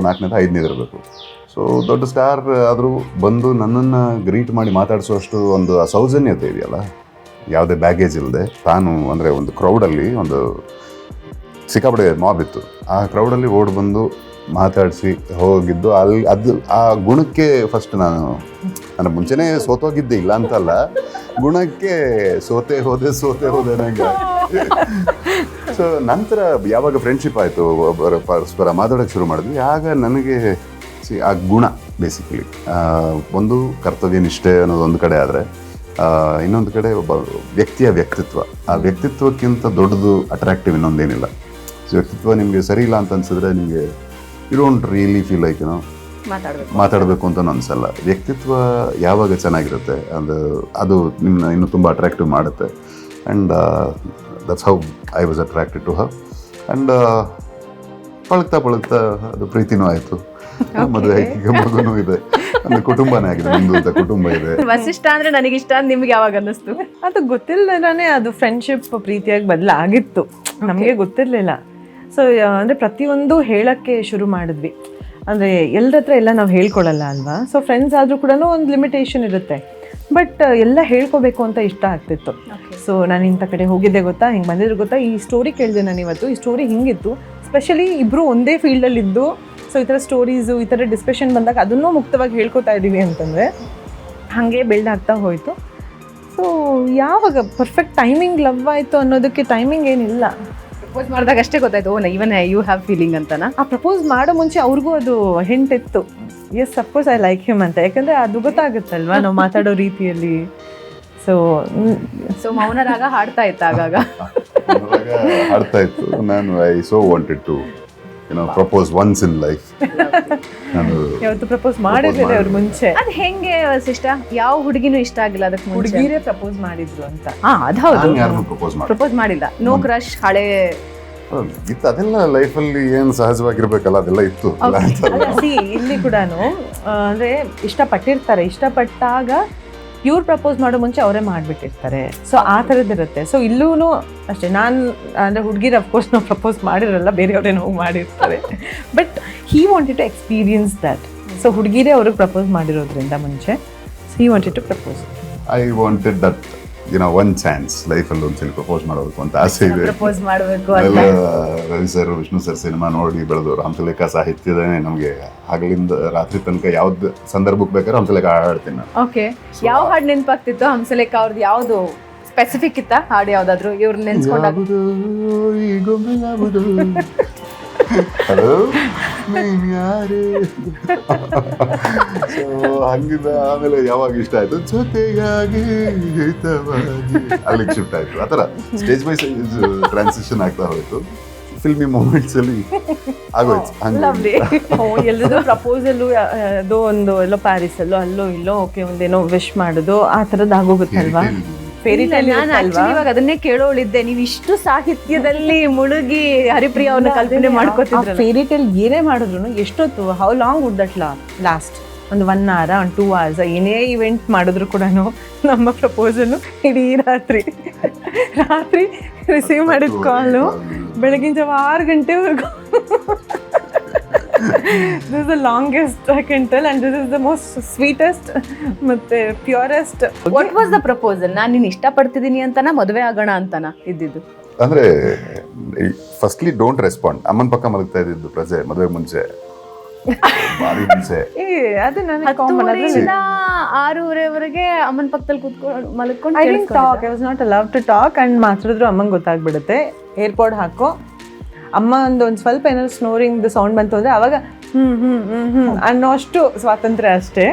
4ನೇದು 5ನೇದು ಇರಬೇಕು. ಸೊ ದೊಡ್ಡ ಸ್ಟಾರ್ ಆದರೂ ಬಂದು ನನ್ನನ್ನು ಗ್ರೀಟ್ ಮಾಡಿ ಮಾತಾಡಿಸುವಷ್ಟು ಒಂದು ಆ ಸೌಜನ್ಯತೆ ಇದೆಯಲ್ಲ, ಯಾವುದೇ ಬ್ಯಾಗೇಜ್ ಇಲ್ಲದೆ ತಾನು ಅಂದರೆ ಒಂದು ಕ್ರೌಡಲ್ಲಿ ಒಂದು ಸಿಕ್ಕಾಪಡೆ ಮಾಬ್ ಇತ್ತು, ಆ ಕ್ರೌಡಲ್ಲಿ ಓಡಿ ಬಂದು ಮಾತಾಡಿಸಿ ಹೋಗಿದ್ದು ಅಲ್ಲಿ ಅದು ಆ ಗುಣಕ್ಕೆ ಫಸ್ಟ್ ನಾನು ಮುಂಚೆನೇ ಸೋತೋಗಿದ್ದೆ, ಇಲ್ಲ ಅಂತಲ್ಲ, ಗುಣಕ್ಕೆ ಸೋತೆ ಹೋದೆ ನಂಗೆ. ಸೊ ನಂತರ ಯಾವಾಗ ಫ್ರೆಂಡ್ಶಿಪ್ ಆಯಿತು, ಪರಸ್ಪರ ಮಾತಾಡೋಕ್ಕೆ ಶುರು ಮಾಡಿದ್ವಿ, ಆಗ ನನಗೆ ಆ ಗುಣ ಬೇಸಿಕಲಿ ಒಂದು ಕರ್ತವ್ಯ ನಿಷ್ಠೆ ಅನ್ನೋದು ಒಂದು ಕಡೆ ಆದರೆ, ಇನ್ನೊಂದು ಕಡೆ ಒಬ್ಬ ವ್ಯಕ್ತಿಯ ವ್ಯಕ್ತಿತ್ವ, ಆ ವ್ಯಕ್ತಿತ್ವಕ್ಕಿಂತ ದೊಡ್ಡದು ಅಟ್ರಾಕ್ಟಿವ್ ಇನ್ನೊಂದೇನಿಲ್ಲ. ಸೊ ವ್ಯಕ್ತಿತ್ವ ನಿಮಗೆ ಸರಿ ಇಲ್ಲ ಅಂತ ಅನ್ಸಿದ್ರೆ ನಿಮಗೆ you don't really feel like ಮಾತಾಡಬೇಕು ಅಂತ ಅನ್ಸಲ್ಲ. ವ್ಯಕ್ತಿತ್ವ ಯಾವಾಗ ಚೆನ್ನಾಗಿರುತ್ತೆ ಅದು ನಿಮ್ಮನ್ನ ಇನ್ನೂ ತುಂಬ ಅಟ್ರಾಕ್ಟಿವ್ ಮಾಡುತ್ತೆ. And that's how I was attracted to her. And ಪಳಗ್ತಾ ಅದು ಪ್ರೀತಿನೂ ಆಯಿತು, ಮದುವೆ ಈಗ ಮಗುನೂ ಇದೆ, ಒಂದು ಕುಟುಂಬನೇ ಆಗಿದೆ, ನಿಮ್ದು ಅಂತ ಕುಟುಂಬ ಇದೆ. ವಸಿಷ್ಠ ಅಂದ್ರೆ ನನಗಿಷ್ಟ ಅಂತ ನಿಮ್ಗೆ ಯಾವಾಗ ಅನ್ನಿಸ್ತು? ಅದು ಗೊತ್ತಿಲ್ಲದೇ ಅದು ಫ್ರೆಂಡ್ಶಿಪ್ ಪ್ರೀತಿಯಾಗಿ ಬದಲಾಗಿತ್ತು, ನಮಗೆ ಗೊತ್ತಿರಲಿಲ್ಲ. ಸೊ ಅಂದರೆ ಪ್ರತಿಯೊಂದು ಹೇಳೋಕ್ಕೆ ಶುರು ಮಾಡಿದ್ವಿ. ಅಂದರೆ ಎಲ್ಲರ ಹತ್ರ ಎಲ್ಲ ನಾವು ಹೇಳ್ಕೊಳಲ್ಲ ಅಲ್ವಾ. ಸೊ ಫ್ರೆಂಡ್ಸ್ ಆದರೂ ಕೂಡ ಒಂದು ಲಿಮಿಟೇಷನ್ ಇರುತ್ತೆ, ಬಟ್ ಎಲ್ಲ ಹೇಳ್ಕೋಬೇಕು ಅಂತ ಇಷ್ಟ ಆಗ್ತಿತ್ತು. ಸೊ ನಾನು ಇಂಥ ಕಡೆ ಹೋಗಿದ್ದೆ ಗೊತ್ತಾ, ಹಿಂಗೆ ಬಂದಿದ್ರು ಗೊತ್ತಾ, ಈ ಸ್ಟೋರಿ ಕೇಳಿದೆ ನಾನು ಇವತ್ತು, ಈ ಸ್ಟೋರಿ ಹಿಂಗಿತ್ತು. ಸ್ಪೆಷಲಿ ಇಬ್ಬರು ಒಂದೇ ಫೀಲ್ಡಲ್ಲಿದ್ದು, ಸೊ ಈ ಥರ ಸ್ಟೋರೀಸು ಈ ಥರ ಡಿಸ್ಕಷನ್ ಬಂದಾಗ ಅದನ್ನೂ ಮುಕ್ತವಾಗಿ ಹೇಳ್ಕೊತಾ ಇದ್ದೀವಿ ಅಂತಂದರೆ ಹಾಗೆ ಬಿಲ್ಡ್ ಆಗ್ತಾ ಹೋಯಿತು. ಸೊ ಯಾವಾಗ ಪರ್ಫೆಕ್ಟ್ ಟೈಮಿಂಗ್ ಲವ್ ಆಯಿತು ಅನ್ನೋದಕ್ಕೆ ಟೈಮಿಂಗ್ ಏನಿಲ್ಲ. ಪ್ರಪೋಸ್ ಮಾಡಿದಾಗ ಅಷ್ಟೇ ಗೊತ್ತಾಯ್ತು, ಇವನ್ ಯು ಹ್ಯಾವ್ ಫೀಲಿಂಗ್ ಅಂತನಾ? ಆ ಪ್ರಪೋಸ್ ಮಾಡೋ ಮುಂಚೆ ಅವ್ರಿಗೂ ಅದು ಹಿಂಟಿತ್ತು, yes of course I like him ಅಂತ. ಯಾಕಂದರೆ ಅದು ಗೊತ್ತಾಗುತ್ತಲ್ವಾ ನಾವು ಮಾತಾಡೋ ರೀತಿಯಲ್ಲಿ. ಸೊ ಮೌನರಾಗ ಹಾಡ್ತಾ ಇತ್ತು, ಆಗಾಗ ಹಾಡ್ತಾ ಇತ್ತು. ನಾನು I so wanted to propose once in life. ನಾನು ಯಾವತ್ತು ಪ್ರಪೋಸ್ ಮಾಡಿದ್ರೆ ಅವ್ರ ಮುಂಚೆ. ಅದು ಹೆಂಗೆ ವಸಿಷ್ಠ, ಯಾವ ಹುಡುಗಿನೂ ಇಷ್ಟ ಆಗಿಲ್ಲ ಅದಕ್ಕೆ ಮುಂಚೆ? ಹುಡುಗಿರೇ ಪ್ರಪೋಸ್ ಮಾಡಿದ್ರು ಅಂತ. ಅದು ಹೌದು, ಯಾರು ಪ್ರಪೋಸ್ ಮಾಡಿಲ್ಲ, ನೋ ಕ್ರಶ್, ಹಳೆ ಇತ್ತು. ಅದೆಲ್ಲ ಲೈಫಲ್ಲಿ ಏನು ಸಹಜವಾಗಿರ್ಬೇಕಲ್ಲ, ಅದೆಲ್ಲ ಇತ್ತು. ಇಲ್ಲಿ ಕೂಡ ಅಂದರೆ ಇಷ್ಟಪಟ್ಟಾಗ ಇವ್ರು ಪ್ರಪೋಸ್ ಮಾಡೋ ಮುಂಚೆ ಅವರೇ ಮಾಡಿಬಿಟ್ಟಿರ್ತಾರೆ. ಸೊ ಆ ಥರದ್ದಿರುತ್ತೆ. ಸೊ ಇಲ್ಲೂ ಅಷ್ಟೇ, ನಾನು ಅಂದರೆ ಹುಡುಗಿರು ಅಫ್ಕೋರ್ಸ್ ನಾವು ಪ್ರಪೋಸ್ ಮಾಡಿರಲ್ಲ, ಬೇರೆಯವ್ರೇನೋ ಮಾಡಿರ್ತಾರೆ. But he wanted to experience that. So ಹುಡುಗಿರೇ ಅವ್ರಿಗೆ ಪ್ರಪೋಸ್ ಮಾಡಿರೋದ್ರಿಂದ ಮುಂಚೆ, so he wanted to propose. I wanted that one chance ಲೈಫಲ್ಲಿ ಒಂದ್ಸಲ ಪ್ರಪೋಸ್ ಮಾಡಬೇಕು ಅಂತ ಆಸೆ ಇದೆ. ಪ್ರಪೋಸ್ ಮಾಡಬೇಕು ಎಲ್ಲ Ravi sir, Vishnu sir cinema ನೋಡಿ ಬೆಳೆದವರು. ಹಂಸಲೇಖ ಸಾಹಿತ್ಯದನೇ ನಮಗೆ ಹಗಲಿಂದ ರಾತ್ರಿ ತನಕ ಯಾವ್ದು ಸಂದರ್ಭಕ್ಕೆ ಬೇಕಾದ್ರೆ ಹಂಸಲೇಖ ಹಾಡ್ತೀನಿ ನಾನು. ಓಕೆ, ಯಾವ ಹಾಡು ನೆನಪಾಗ್ತಿತ್ತು ಹಂಸಲೇಖ ಅವ್ರದ್ದು? ಯಾವುದು ಸ್ಪೆಸಿಫಿಕ್ ಇತ್ತಾ ಹಾಡು? ಯಾವ್ದಾದ್ರು ಇವ್ರನ್ನ ನೆನ್ಸ್ಕೊಂಡಾಗ ಹಲೋ ನೀನ್ ಯಾರು? ಸೊ ಹಂಗಿಂದ ಆಮೇಲೆ ಯಾವಾಗ ಇಷ್ಟ ಆಯ್ತು, ಜೊತೆಗಾಗಿ ಅಲ್ಲಿಗೆ ಶಿಫ್ಟ್ ಆಯ್ತು. ಆ ಥರ ಸ್ಟೇಜ್ ಬೈ ಸ್ಟೇಜ್ ಟ್ರಾನ್ಸಿಷನ್ ಆಗ್ತಾ ಹೋಯ್ತು. ಫಿಲ್ಮಿ ಮೂಮೆಂಟ್ಸ್ ಅಲ್ಲಿ ಆಗೋಯ್ತು. ಎಲ್ಲರೂ ಪ್ರಪೋಸಲ್ಲು ಅದೋ ಒಂದು ಎಲ್ಲೋ ಪ್ಯಾರಿಸಲ್ಲೋ ಅಲ್ಲೋ ಇಲ್ಲೋ ಓಕೆ ಒಂದೇನೋ ವಿಶ್ ಮಾಡೋದು ಆ ಥರದ್ದು ಆಗೋಗುತ್ತಲ್ವಾ. ಇವಾಗ ಅದನ್ನೇ ಕೇಳೋಳಿದ್ದೆ, ನೀವು ಇಷ್ಟು ಸಾಹಿತ್ಯದಲ್ಲಿ ಮುಳುಗಿ ಹರಿಪ್ರಿಯ ಅವ್ರನ್ನ ಕಲ್ಪನೆ ಮಾಡ್ಕೋತಿದ್ರೆ. ಫೇರಿ ಟೇಲ್ ಏನೇ ಮಾಡಿದ್ರು ಎಷ್ಟೊತ್ತು, how long would that last? ಒಂದು 1 hour, 2 hours, ಏನೇ ಇವೆಂಟ್ ಮಾಡಿದ್ರು ಕೂಡ ನಮ್ಮ ಪ್ರಪೋಸಲ್ಲು ಇಡೀ ರಾತ್ರಿ ರಿಸೀವ್ ಮಾಡಿದ ಕಾಲು ಬೆಳಗಿನ ಜಾವ 6 ಗಂಟೆವರೆಗೂ. This is the longest I can tell, and this is the most sweetest ಮತ್ತೆ purest. What was the proposal? ನಾನು ನಿನ್ನ ಇಷ್ಟಪಡ್ತಿದ್ದೀನಿ ಅಂತನಾ, ಮದುವೆ ಆಗೋಣ ಅಂತನಾ ಇದ್ದಿದ್ದು? ಅಂದ್ರೆ ಫಸ್ಟ್ಲಿ ಡೋಂಟ್ ರೆಸ್ಪಾಂಡ್. ಅಮ್ಮನ ಪಕ್ಕ ಮಲಗ್ತಾ ಇದ್ದಿದ್ದು ಪ್ರಜೆ ಮದುವೆ ಮುಂಚೆ, ಬಾರಿ ಮುಂಚೆ. ಅದು ನನಗೆ ಕಾಮನ್. 6:30ವರೆಗೆ ಅಮ್ಮನ ಪಕ್ಕದಲ್ಲಿ ಕೂತ್ಕೊಂಡು ಮಲ್ಕೊಂಡು I didn't talk. I was not allowed to talk, and ಮಾತಾಡಿದ್ರು ಅಮ್ಮಂಗೆ ಗೊತ್ತಾಗ್ಬಿಡುತ್ತೆ. ಏರ್ಪೋರ್ಟ್ ಹಾಕೋ ಅಮ್ಮ ಒಂದು ಸ್ವಲ್ಪ ಏನಾದ್ರು ಸ್ನೋರಿಂಗ್ ಸೌಂಡ್ ಬಂತು ಅಂದರೆ ಅವಾಗ ಅನ್ನೋ ಅಷ್ಟು ಸ್ವಾತಂತ್ರ್ಯ ಅಷ್ಟೇ.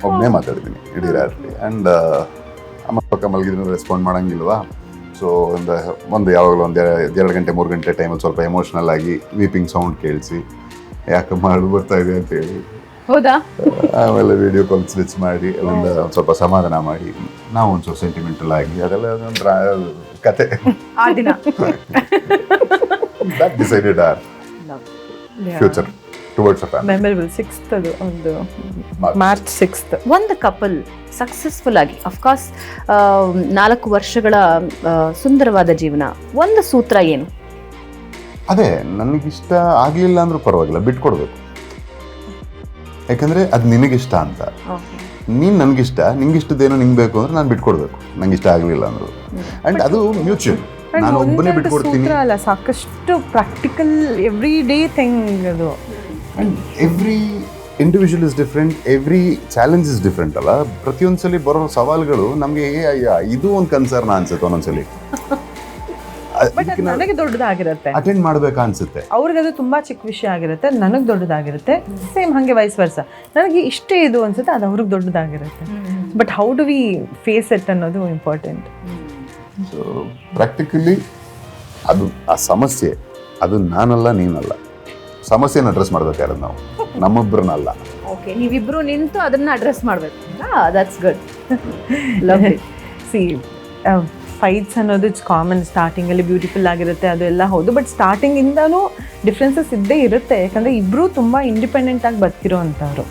ಒಬ್ಬನೇ ಮಾತಾಡ್ತೀನಿ ಇಡೀ ರಾತ್ರಿ. ಆ್ಯಂಡ್ ಅಮ್ಮ ಪಕ್ಕ ಮಲಗಿದ್ರೆ ರೆಸ್ಪಾಂಡ್ ಮಾಡೋಂಗಿಲ್ವಾ. ಸೊ ಒಂದು ಯಾವಾಗಲೂ 2 ಗಂಟೆ 3 ಗಂಟೆ ಟೈಮಲ್ಲಿ ಸ್ವಲ್ಪ ಎಮೋಷ್ನಲ್ ಆಗಿ ವೀಪಿಂಗ್ ಸೌಂಡ್ ಕೇಳಿಸಿ ಯಾಕೆ ಮಾಡಿ ಬರ್ತಾ ಇದೆ ಅಂತೇಳಿ, ಹೌದಾ, ಆಮೇಲೆ ವಿಡಿಯೋ ಕಾಲ್ ಸ್ವಿಚ್ ಮಾಡಿ ಅಲ್ಲಿಂದ ಒಂದು ಸ್ವಲ್ಪ ಸಮಾಧಾನ ಮಾಡಿ ನಾವು ಒಂದು ಸ್ವಲ್ಪ ಸೆಂಟಿಮೆಂಟಲ್ ಆಗಿ ಅದೆಲ್ಲ ಒಂಥರ ಕತೆ. ಆ ದಿನ that decided our future towards a family. Memorable 6th ಅದು ಒಂದು March 6th. ಒಂದು ಕಪಲ್ ಸಕ್ಸಸ್ಫುಲ್ ಆಗಿ ಅಫ್ಕೋರ್ಸ್ 4 ವರ್ಷಗಳ ಸುಂದರವಾದ ಜೀವನ, ಒಂದು ಸೂತ್ರ ಏನು? ಅದೇ ನನಗಿಷ್ಟ ಆಗಲಿಲ್ಲ ಅಂದ್ರೂ ಪರವಾಗಿಲ್ಲ, ಬಿಟ್ಕೊಡ್ಬೇಕು. ಯಾಕಂದರೆ ಅದು ನಿನಗಿಷ್ಟ ಅಂತ. ನೀನು ನನಗಿಷ್ಟ, ನಿಂಗಿಷ್ಟದೇನೋ ನಿಂಗೆ ಬೇಕು ಅಂದ್ರೆ ನಾನು ಬಿಟ್ಕೊಡ್ಬೇಕು, ನಂಗೆ ಇಷ್ಟ ಆಗಲಿಲ್ಲ ಅಂದರು. ಆ್ಯಂಡ್ ಅದು ಮ್ಯೂಚುವಲ್. ನಾನು ಒಬ್ಬನೇ ಬಿಟ್ಕೊಡ್ತೀನಿ ಅಲ್ಲ, ಸಾಕಷ್ಟು ಪ್ರಾಕ್ಟಿಕಲ್ ಎವ್ರಿ ಡೇ ಥಿಂಗ್ ಅದು. And every individual is different, every challenge is different ಅಲ್ಲ. ಪ್ರತಿಯೊಂದ್ಸಲಿ ಬರೋ ಸವಾಲುಗಳು ನಮಗೆ ಇದು ಒಂದು ಕನ್ಸರ್ನ್ ಅನ್ಸುತ್ತೆ ಒಂದೊಂದ್ಸಲಿ. ಬಟ್ ಅದು ನನಗೆ ದೊಡ್ಡದಾಗಿರುತ್ತೆ, ಅಟೆಂಡ್ ಮಾಡಬೇಕಾ ಅನ್ಸುತ್ತೆ. ಅವ್ರಿಗೆ ಅದು ತುಂಬಾ ಚಿಕ್ಕ ವಿಷಯ ಆಗಿರುತ್ತೆ, ನನಗೆ ದೊಡ್ಡದಾಗಿರುತ್ತೆ. ಸೇಮ್ ಹಾಗೆ ವೈಸ್ ವರ್ಸ, ನನಗೆ ಇಷ್ಟೇ ಇದು ಅನ್ಸುತ್ತೆ, ಅದು ಅವ್ರಿಗೆ ದೊಡ್ಡದಾಗಿರುತ್ತೆ. But how do we face it ಅನ್ನೋದು ಇಂಪಾರ್ಟೆಂಟ್. ಸೊ ಪ್ರಾಕ್ಟಿಕಲಿ ಅದು ಆ ಸಮಸ್ಯೆ, ಅದು ನಾನಲ್ಲ ನೀನಲ್ಲ, ಸಮಸ್ಯೆನ ಅಡ್ರೆಸ್ ಮಾಡ್ಬೇಕಾದ್ರೆ ನಾವು ನಮ್ಮೊಬ್ಬರನ್ನಲ್ಲ. ಓಕೆ, ನೀವಿಬ್ರು ನಿಂತು ಅದನ್ನ ಅಡ್ರೆಸ್ ಮಾಡಬೇಕು. That's good. Love it. C fights ಅನ್ನೋದು ಇಟ್ಸ್ ಕಾಮನ್. ಸ್ಟಾರ್ಟಿಂಗಲ್ಲಿ ಬ್ಯೂಟಿಫುಲ್ ಆಗಿರುತ್ತೆ, ಅದೆಲ್ಲ ಹೌದು. ಬಟ್ ಸ್ಟಾರ್ಟಿಂಗಿಂದನೂ ಡಿಫ್ರೆನ್ಸಸ್ ಇದ್ದೇ ಇರುತ್ತೆ. ಯಾಕಂದರೆ ಇಬ್ಬರೂ ತುಂಬ ಇಂಡಿಪೆಂಡೆಂಟಾಗಿ ಬದುಕಿರೋ ಅಂಥವ್ರು.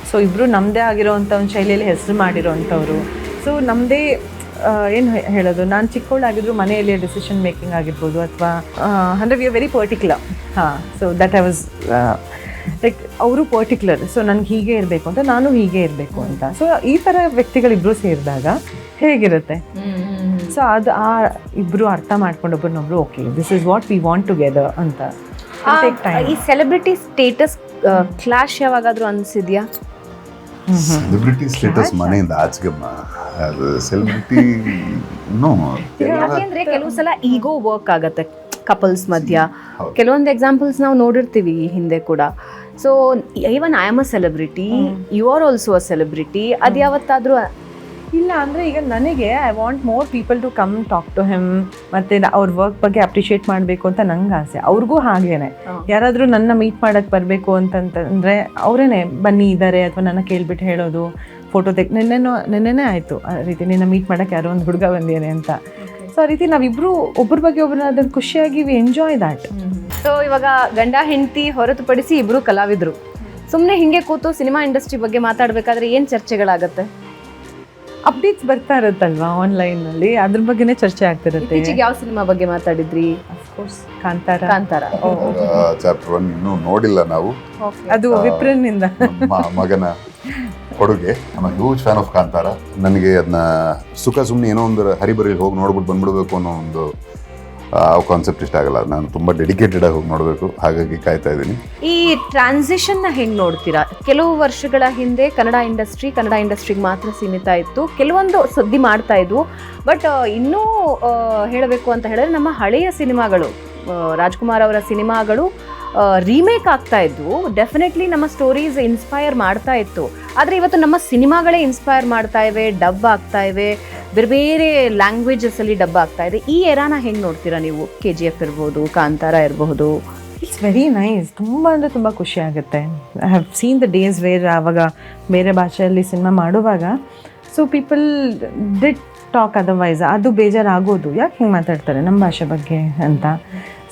ಸೊ ಇಬ್ಬರು ನಮ್ಮದೇ ಆಗಿರೋವಂಥ ಒಂದು ಶೈಲಿಯಲ್ಲಿ ಹೆಸರು ಮಾಡಿರೋ ಅಂಥವ್ರು. ಸೊ ನಮ್ಮದೇ ಏನು ಹೇಳೋದು, ನಾನು ಚಿಕ್ಕವಳಾಗಿದ್ರು ಮನೆಯಲ್ಲಿ ಡಿಸಿಷನ್ ಮೇಕಿಂಗ್ ಆಗಿರ್ಬೋದು, ಅಥವಾ ಅಂದರೆ we are very particular. So that I was like, ಅವರು ಪರ್ಟಿಕ್ಯುಲರ್. ಸೊ ನನಗೆ ಹೀಗೆ ಇರಬೇಕು ಅಂತ, ನಾನು ಹೀಗೆ ಇರಬೇಕು ಅಂತ. ಸೊ ಈ ಥರ ವ್ಯಕ್ತಿಗಳಿಬ್ಬರು ಸೇರಿದಾಗ ಹೇಗಿರುತ್ತೆ. ಸೊ ಅದು ಆ ಇಬ್ಬರು ಅರ್ಥ ಮಾಡ್ಕೊಂಡು ಒಬ್ಬರನ್ನೊಬ್ರು okay this is what we want together ಅಂತ. ಈ ಸೆಲೆಬ್ರಿಟಿ ಸ್ಟೇಟಸ್ ಕ್ಲಾಶ್ ಯಾವಾಗಾದ್ರೂ ಅನ್ಸಿದ್ಯಾ? ಸೆಲೆಬ್ರಿಟಿ ಸ್ಟೇಟಸ್ ಮನೆಯಿಂದ ಆಚೆಗಮ್ಮ, ಅದು ಸೆಲೆಬ್ರಿಟಿ ಯಾಕೆಂದ್ರೆ ಕೆಲವು ಸಲ ಈಗೋ ವರ್ಕ್ ಆಗತ್ತೆ ಕಪಲ್ಸ್ ಮಧ್ಯ. ಕೆಲವೊಂದು ಎಕ್ಸಾಂಪಲ್ಸ್ ನಾವು ನೋಡಿರ್ತೀವಿ ಈ ಹಿಂದೆ ಕೂಡ. So even I am a celebrity, you are also a celebrity. ಅದು ಯಾವತ್ತಾದ್ರೂ ಇಲ್ಲ ಅಂದರೆ ಈಗ ನನಗೆ I want more people to come talk to him, ಮತ್ತು ಅವ್ರ ವರ್ಕ್ ಬಗ್ಗೆ ಅಪ್ರಿಷಿಯೇಟ್ ಮಾಡಬೇಕು ಅಂತ ನಂಗೆ ಆಸೆ. ಅವ್ರಿಗೂ ಹಾಗೇನೆ. ಯಾರಾದರೂ ನನ್ನ ಮೀಟ್ ಮಾಡೋಕ್ಕೆ ಬರಬೇಕು ಅಂತಂತಂದರೆ ಅವರೇನೆ ಬನ್ನಿ ಇದ್ದಾರೆ, ಅಥವಾ ನನ್ನ ಕೇಳ್ಬಿಟ್ಟು ಹೇಳೋದು, ಫೋಟೋ ನೆನ್ನೆನೇ ಆಯಿತು ಆ ರೀತಿ, ನಿನ್ನ ಮೀಟ್ ಮಾಡೋಕ್ಕೆ ಯಾರೋ ಒಂದು ಹುಡುಗ ಬಂದಿದ್ದಾರೆ ಅಂತ. ಸೊ ಆ ರೀತಿ ನಾವಿಬ್ಬರು ಒಬ್ಬರ ಬಗ್ಗೆ ಒಬ್ಬರನ್ನ ಅದನ್ನು ಖುಷಿಯಾಗಿ ವಿ ಎಂಜಾಯ್ ದ್ಯಾಟ್. ಸೊ ಇವಾಗ ಗಂಡ ಹೆಂಡತಿ ಹೊರತುಪಡಿಸಿ ಇಬ್ಬರು ಕಲಾವಿದರು ಸುಮ್ಮನೆ ಹಿಂಗೆ ಕೂತು ಸಿನಿಮಾ ಇಂಡಸ್ಟ್ರಿ ಬಗ್ಗೆ ಮಾತಾಡಬೇಕಾದ್ರೆ ಏನು ಚರ್ಚೆಗಳಾಗತ್ತೆ? ಅಪ್ಡೇಟ್ಸ್ ಬರ್ತಾ ಇರುತ್ತಲ್ವಾ ಆನ್ಲೈನಲ್ಲಿ, ಅದ್ರ ಬಗ್ಗೆನೇ ಚರ್ಚೆ ಆಗ್ತಿರುತ್ತೆ. ಇತ್ತೀಚೆಗೆ ಯಾವ ಸಿನಿಮಾ ಬಗ್ಗೆ ಮಾತಾಡಿದ್ರಿ? ಅಫ್ಕೋರ್ಸ್ ಕಾಂತಾರ. ಚಾಪ್ಟರ್ 1 ಇನ್ನೂ ನೋಡಿಲ್ಲ ನಾವು. ಅದು ವಿಪ್ರನ್ನಿಂದ ಮಗನ ಕೊಡುಗೆ. I huge fan of Kantara. ನನಗೆ ಅದನ್ನ ಸುಖ ಸುಮ್ಮನೆ ಏನೋ ಒಂದು ಹರಿಬರಿಗೆ ಹೋಗಿ ನೋಡ್ಬಿಟ್ಟು ಬಂದ್ಬಿಡ್ಬೇಕು ಅನ್ನೋ ಒಂದು ಕಾನ್ಸೆಪ್ಟ್ ಇಷ್ಟ ಆಗಲ್ಲ. ನಾನು ತುಂಬ ಡೆಡಿಕೇಟೆಡ್ ಆಗಿ ಹೋಗಿ ನೋಡಬೇಕು, ಹಾಗಾಗಿ ಕಾಯ್ತಾ ಇದ್ದೀನಿ. ಈ ಟ್ರಾನ್ಸಿಷನ್ನ ಹೆಂಗೆ ನೋಡ್ತೀರಾ? ಕೆಲವು ವರ್ಷಗಳ ಹಿಂದೆ ಕನ್ನಡ ಇಂಡಸ್ಟ್ರಿಗೆ ಮಾತ್ರ ಸೀಮಿತ ಇತ್ತು, ಕೆಲವೊಂದು ಸುದ್ದಿ ಮಾಡ್ತಾ ಇದ್ವು. ಬಟ್ ಇನ್ನೂ ಹೇಳಬೇಕು ಅಂತ ಹೇಳಿದ್ರೆ ನಮ್ಮ ಹಳೆಯ ಸಿನಿಮಾಗಳು, ರಾಜ್ಕುಮಾರ್ ಅವರ ಸಿನಿಮಾಗಳು ರೀಮೇಕ್ ಆಗ್ತಾ ಇದ್ವು. ಡೆಫಿನೆಟ್ಲಿ ನಮ್ಮ ಸ್ಟೋರೀಸ್ ಇನ್ಸ್ಪೈರ್ ಮಾಡ್ತಾ ಇತ್ತು. ಆದರೆ ಇವತ್ತು ನಮ್ಮ ಸಿನಿಮಾಗಳೇ ಇನ್ಸ್ಪೈರ್ ಮಾಡ್ತಾ ಇವೆ, ಡಬ್ ಆಗ್ತಾ ಇವೆ, ಬೇರೆ ಬೇರೆ ಲ್ಯಾಂಗ್ವೇಜಸಲ್ಲಿ ಡಬ್ ಆಗ್ತಾ ಇದೆ. ಈ ಎರಾನ ಹೆಂಗೆ ನೋಡ್ತೀರಾ ನೀವು? KGF ಇರ್ಬೋದು, ಕಾಂತಾರ ಇರಬಹುದು. It's very nice. ತುಂಬ ಅಂದರೆ ತುಂಬ ಖುಷಿ ಆಗುತ್ತೆ. I have seen the days where ಆವಾಗ ಬೇರೆ ಭಾಷೆಯಲ್ಲಿ ಸಿನಿಮಾ ಮಾಡುವಾಗ so people did talk otherwise. ಅದು ಬೇಜಾರಾಗೋದು, ಯಾಕೆ ಹಿಂಗೆ ಮಾತಾಡ್ತಾರೆ ನಮ್ಮ ಭಾಷೆ ಬಗ್ಗೆ ಅಂತ.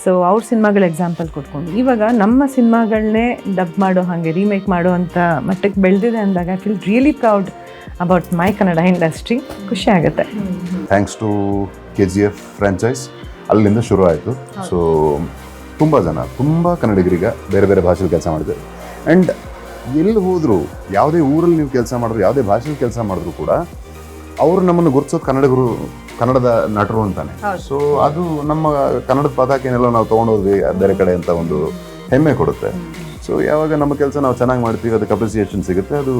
ಸೊ ಅವ್ರ ಸಿನಿಮಾಗಳ ಎಕ್ಸಾಂಪಲ್ ಕೊಟ್ಕೊಂಡು ಇವಾಗ ನಮ್ಮ ಸಿನಿಮಾಗಳನ್ನೇ ಡಬ್ ಮಾಡೋ ಹಾಗೆ ರೀಮೇಕ್ ಮಾಡೋ ಅಂಥ ಮಟ್ಟಕ್ಕೆ ಬೆಳೆದಿದೆ ಅಂದಾಗ I feel really proud about my Kannada industry. ಖುಷಿ ಆಗುತ್ತೆ. ಥ್ಯಾಂಕ್ಸ್ ಟು KGF ಫ್ರ್ಯಾಂಚೈಸ್ ಅಲ್ಲಿಂದ ಶುರು ಆಯಿತು. ಸೊ ತುಂಬ ಕನ್ನಡಿಗರೀಗ ಬೇರೆ ಬೇರೆ ಭಾಷೆಯಲ್ಲಿ ಕೆಲಸ ಮಾಡಿದ್ದಾರೆ. ಆ್ಯಂಡ್ ಎಲ್ಲಿ ಹೋದರೂ, ಯಾವುದೇ ಊರಲ್ಲಿ ನೀವು ಕೆಲಸ ಮಾಡಿದ್ರು, ಯಾವುದೇ ಭಾಷೆಯಲ್ಲಿ ಕೆಲಸ ಮಾಡಿದ್ರು ಕೂಡ ಅವರು ನಮ್ಮನ್ನು ಗುರುತಿಸೋದು ಕನ್ನಡದ ನಟರು ಅಂತಾನೆ. ಸೊ ಅದು ನಮ್ಮ ಕನ್ನಡದ ಪತಾಕೆನೆಲ್ಲ ನಾವು ತೊಗೊಂಡೋದ್ವಿ ಬೇರೆ ಕಡೆ ಅಂತ ಒಂದು ಹೆಮ್ಮೆ ಕೊಡುತ್ತೆ. ಸೊ ಯಾವಾಗ ನಮ್ಮ ಕೆಲಸ ನಾವು ಚೆನ್ನಾಗಿ ಮಾಡ್ತೀವಿ, ಅದಕ್ಕೆ ಅಪ್ರಿಸಿಯೇಷನ್ ಸಿಗುತ್ತೆ, ಅದು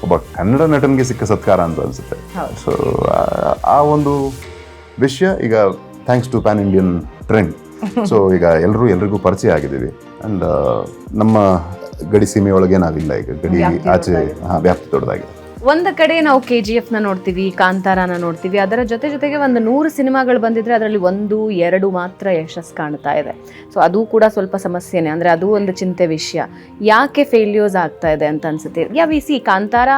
ಒಬ್ಬ ಕನ್ನಡ ನಟನಿಗೆ ಸಿಕ್ಕ ಸತ್ಕಾರ ಅಂತ ಅನಿಸುತ್ತೆ. ಸೊ ಆ ಒಂದು ವಿಷಯ ಈಗ thanks to pan Indian trend. So ಈಗ ಎಲ್ರಿಗೂ ಪರಿಚಯ ಆಗಿದ್ದೀವಿ. ಆ್ಯಂಡ್ ನಮ್ಮ ಗಡಿ ಸೀಮೆಯೊಳಗೆ ನಾವಿಲ್ಲ, ಈಗ ಗಡಿ ಆಚೆ ವ್ಯಾಪ್ತಿ ದೊಡ್ಡದಾಗಿದೆ. ಒಂದು ಕಡೆ ನಾವು KGFನ ನೋಡ್ತೀವಿ, ಕಾಂತಾರನ ನೋಡ್ತೀವಿ, ಅದರ ಜೊತೆಗೆ ಒಂದು 100 ಸಿನಿಮಾಗಳು ಬಂದಿದ್ರೆ ಅದರಲ್ಲಿ 1-2 ಮಾತ್ರ ಯಶಸ್ಸು ಕಾಣ್ತಾ ಇದೆ. ಸೊ ಅದು ಕೂಡ ಸ್ವಲ್ಪ ಸಮಸ್ಯೆನೇ, ಅಂದರೆ ಅದು ಒಂದು ಚಿಂತೆ ವಿಷಯ. ಯಾಕೆ ಫೇಲ್ಯೂರ್ಸ್ ಆಗ್ತಾ ಇದೆ ಅಂತ ಅನ್ಸುತ್ತೆ? ಕಾಂತಾರ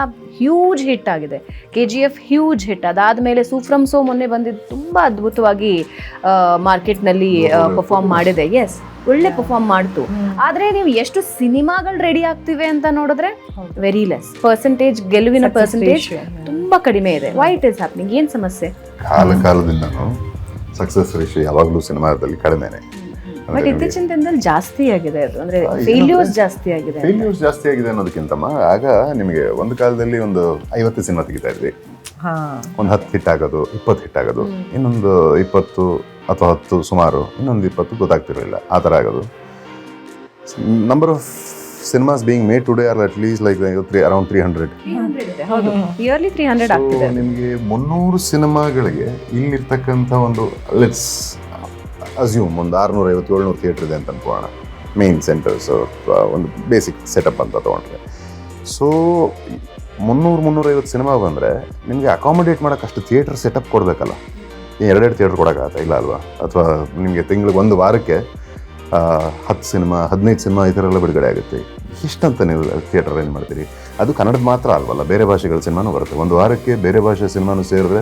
ಹ್ಯೂಜ್ ಹಿಟ್ ಆಗಿದೆ, KGF ಹ್ಯೂಜ್ ಹಿಟ್. ಅದಾದಮೇಲೆ ಸೂಫ್ರಮ್ ಸೋ ಮೊನ್ನೆ ಬಂದಿದ್ದು ತುಂಬ ಅದ್ಭುತವಾಗಿ ಮಾರ್ಕೆಟ್ನಲ್ಲಿ ಪರ್ಫಾರ್ಮ್ ಮಾಡಿದೆ. ಎಸ್, ಒಳ್ಳೆ ಪರ್ಫಾರ್ಮ್ ಮಾಡ್ತು. ಆದರೆ ನೀವು ಎಷ್ಟು ಸಿನಿಮಾಗಳು ರೆಡಿ ಆಗ್ತಿವೆ ಅಂತ ನೋಡಿದ್ರೆ ವೆರಿ ಲೆಸ್ ಪರ್ಸೆಂಟೇಜ್, ಗೆಲುವಿನ ಪರ್ಸೆಂಟೇಜ್ ತುಂಬ ಕಡಿಮೆ ಇದೆ. Why it is happening? ಏನು ಸಮಸ್ಯೆ? ಕಾಲದಿಂದ ಸಕ್ಸಸ್ ರೇಷಿಯೋ ಯಾವಾಗಲೂ ಸಿನಿಮಾದಲ್ಲಿ ಕಡಿಮೆನೆ. ಬಟ್ ಇತ್ತೀಚಿನ ದಿನದಲ್ಲಿ ಜಾಸ್ತಿ ಆಗಿದೆ ಅದು, ಅಂದ್ರೆ ಫೇಲ್ಯೂರ್ಸ್ ಜಾಸ್ತಿ ಆಗಿದೆ. ಫೇಲ್ಯೂರ್ಸ್ ಜಾಸ್ತಿ ಆಗಿದೆ ಅನ್ನೋದಕ್ಕಿಂತಮ್ಮ ಆಗ ನಿಮಗೆ ಒಂದು ಕಾಲದಲ್ಲಿ ಒಂದು 50 ಸಿನಿಮಾ ತೆಗಿತಾ ಇದ್ವಿ, ಒಂದು 10 ಹಿಟ್ ಆಗೋದು, 20 ಹಿಟ್ ಆಗೋದು, ಇನ್ನೊಂದು 20 ಅಥವಾ 10 ಸುಮಾರು, ಇನ್ನೊಂದು 20 ಗೊತ್ತಾಗ್ತಿರಲಿಲ್ಲ, ಆ ಥರ ಆಗೋದು. Number of cinemas being made today are at least like around 300. ಹೌದು, ಇಯರ್ಲಿ 300 ಆಗ್ತಿದೆ. ನಿಮಗೆ 300 ಸಿನಿಮಾಗಳಿಗೆ ಇಲ್ಲಿರ್ತಕ್ಕಂಥ ಒಂದು ಲೆಟ್ಸ್ ಅಸ್ಯೂಮ್ ಒಂದು 650-700 ಥಿಯೇಟರ್ ಇದೆ ಅಂತ ಅನ್ಕೋಣ, ಮೇನ್ ಸೆಂಟರ್ಸ್, ಒಂದು ಬೇಸಿಕ್ ಸೆಟಪ್ ಅಂತ ತೊಗೊಂಡ್ರೆ. ಸೊ 300-350 ಸಿನಿಮಾ ಬಂದರೆ ನಿಮಗೆ ಅಕಾಮಿಡೇಟ್ ಮಾಡೋಕ್ಕೆ ಅಷ್ಟು ಥಿಯೇಟರ್ ಸೆಟಪ್ ಕೊಡಬೇಕಲ್ಲ. 2 ಥಿಯೇಟರ್ ಕೊಡೋಕ್ಕಾಗತ್ತಾ? ಇಲ್ಲ ಅಲ್ವಾ? ಅಥವಾ ನಿಮಗೆ ತಿಂಗಳಿಗೆ ಒಂದು ವಾರಕ್ಕೆ 10 ಸಿನಿಮಾ 15 ಸಿನಿಮಾ ಈ ಥರ ಎಲ್ಲ ಬಿಡುಗಡೆ ಆಗುತ್ತೆ. ಇಷ್ಟಂತ ನೀವು ಥಿಯೇಟರ್ ಅರೇಂಜ್ ಮಾಡ್ತೀರಿ. ಅದು ಕನ್ನಡದ ಮಾತ್ರ ಅಲ್ವಲ್ಲ, ಬೇರೆ ಭಾಷೆಗಳ ಸಿನಿಮಾನೂ ಬರುತ್ತೆ. ಒಂದು ವಾರಕ್ಕೆ ಬೇರೆ ಭಾಷೆ ಸಿನಿಮಾನು ಸೇರಿದ್ರೆ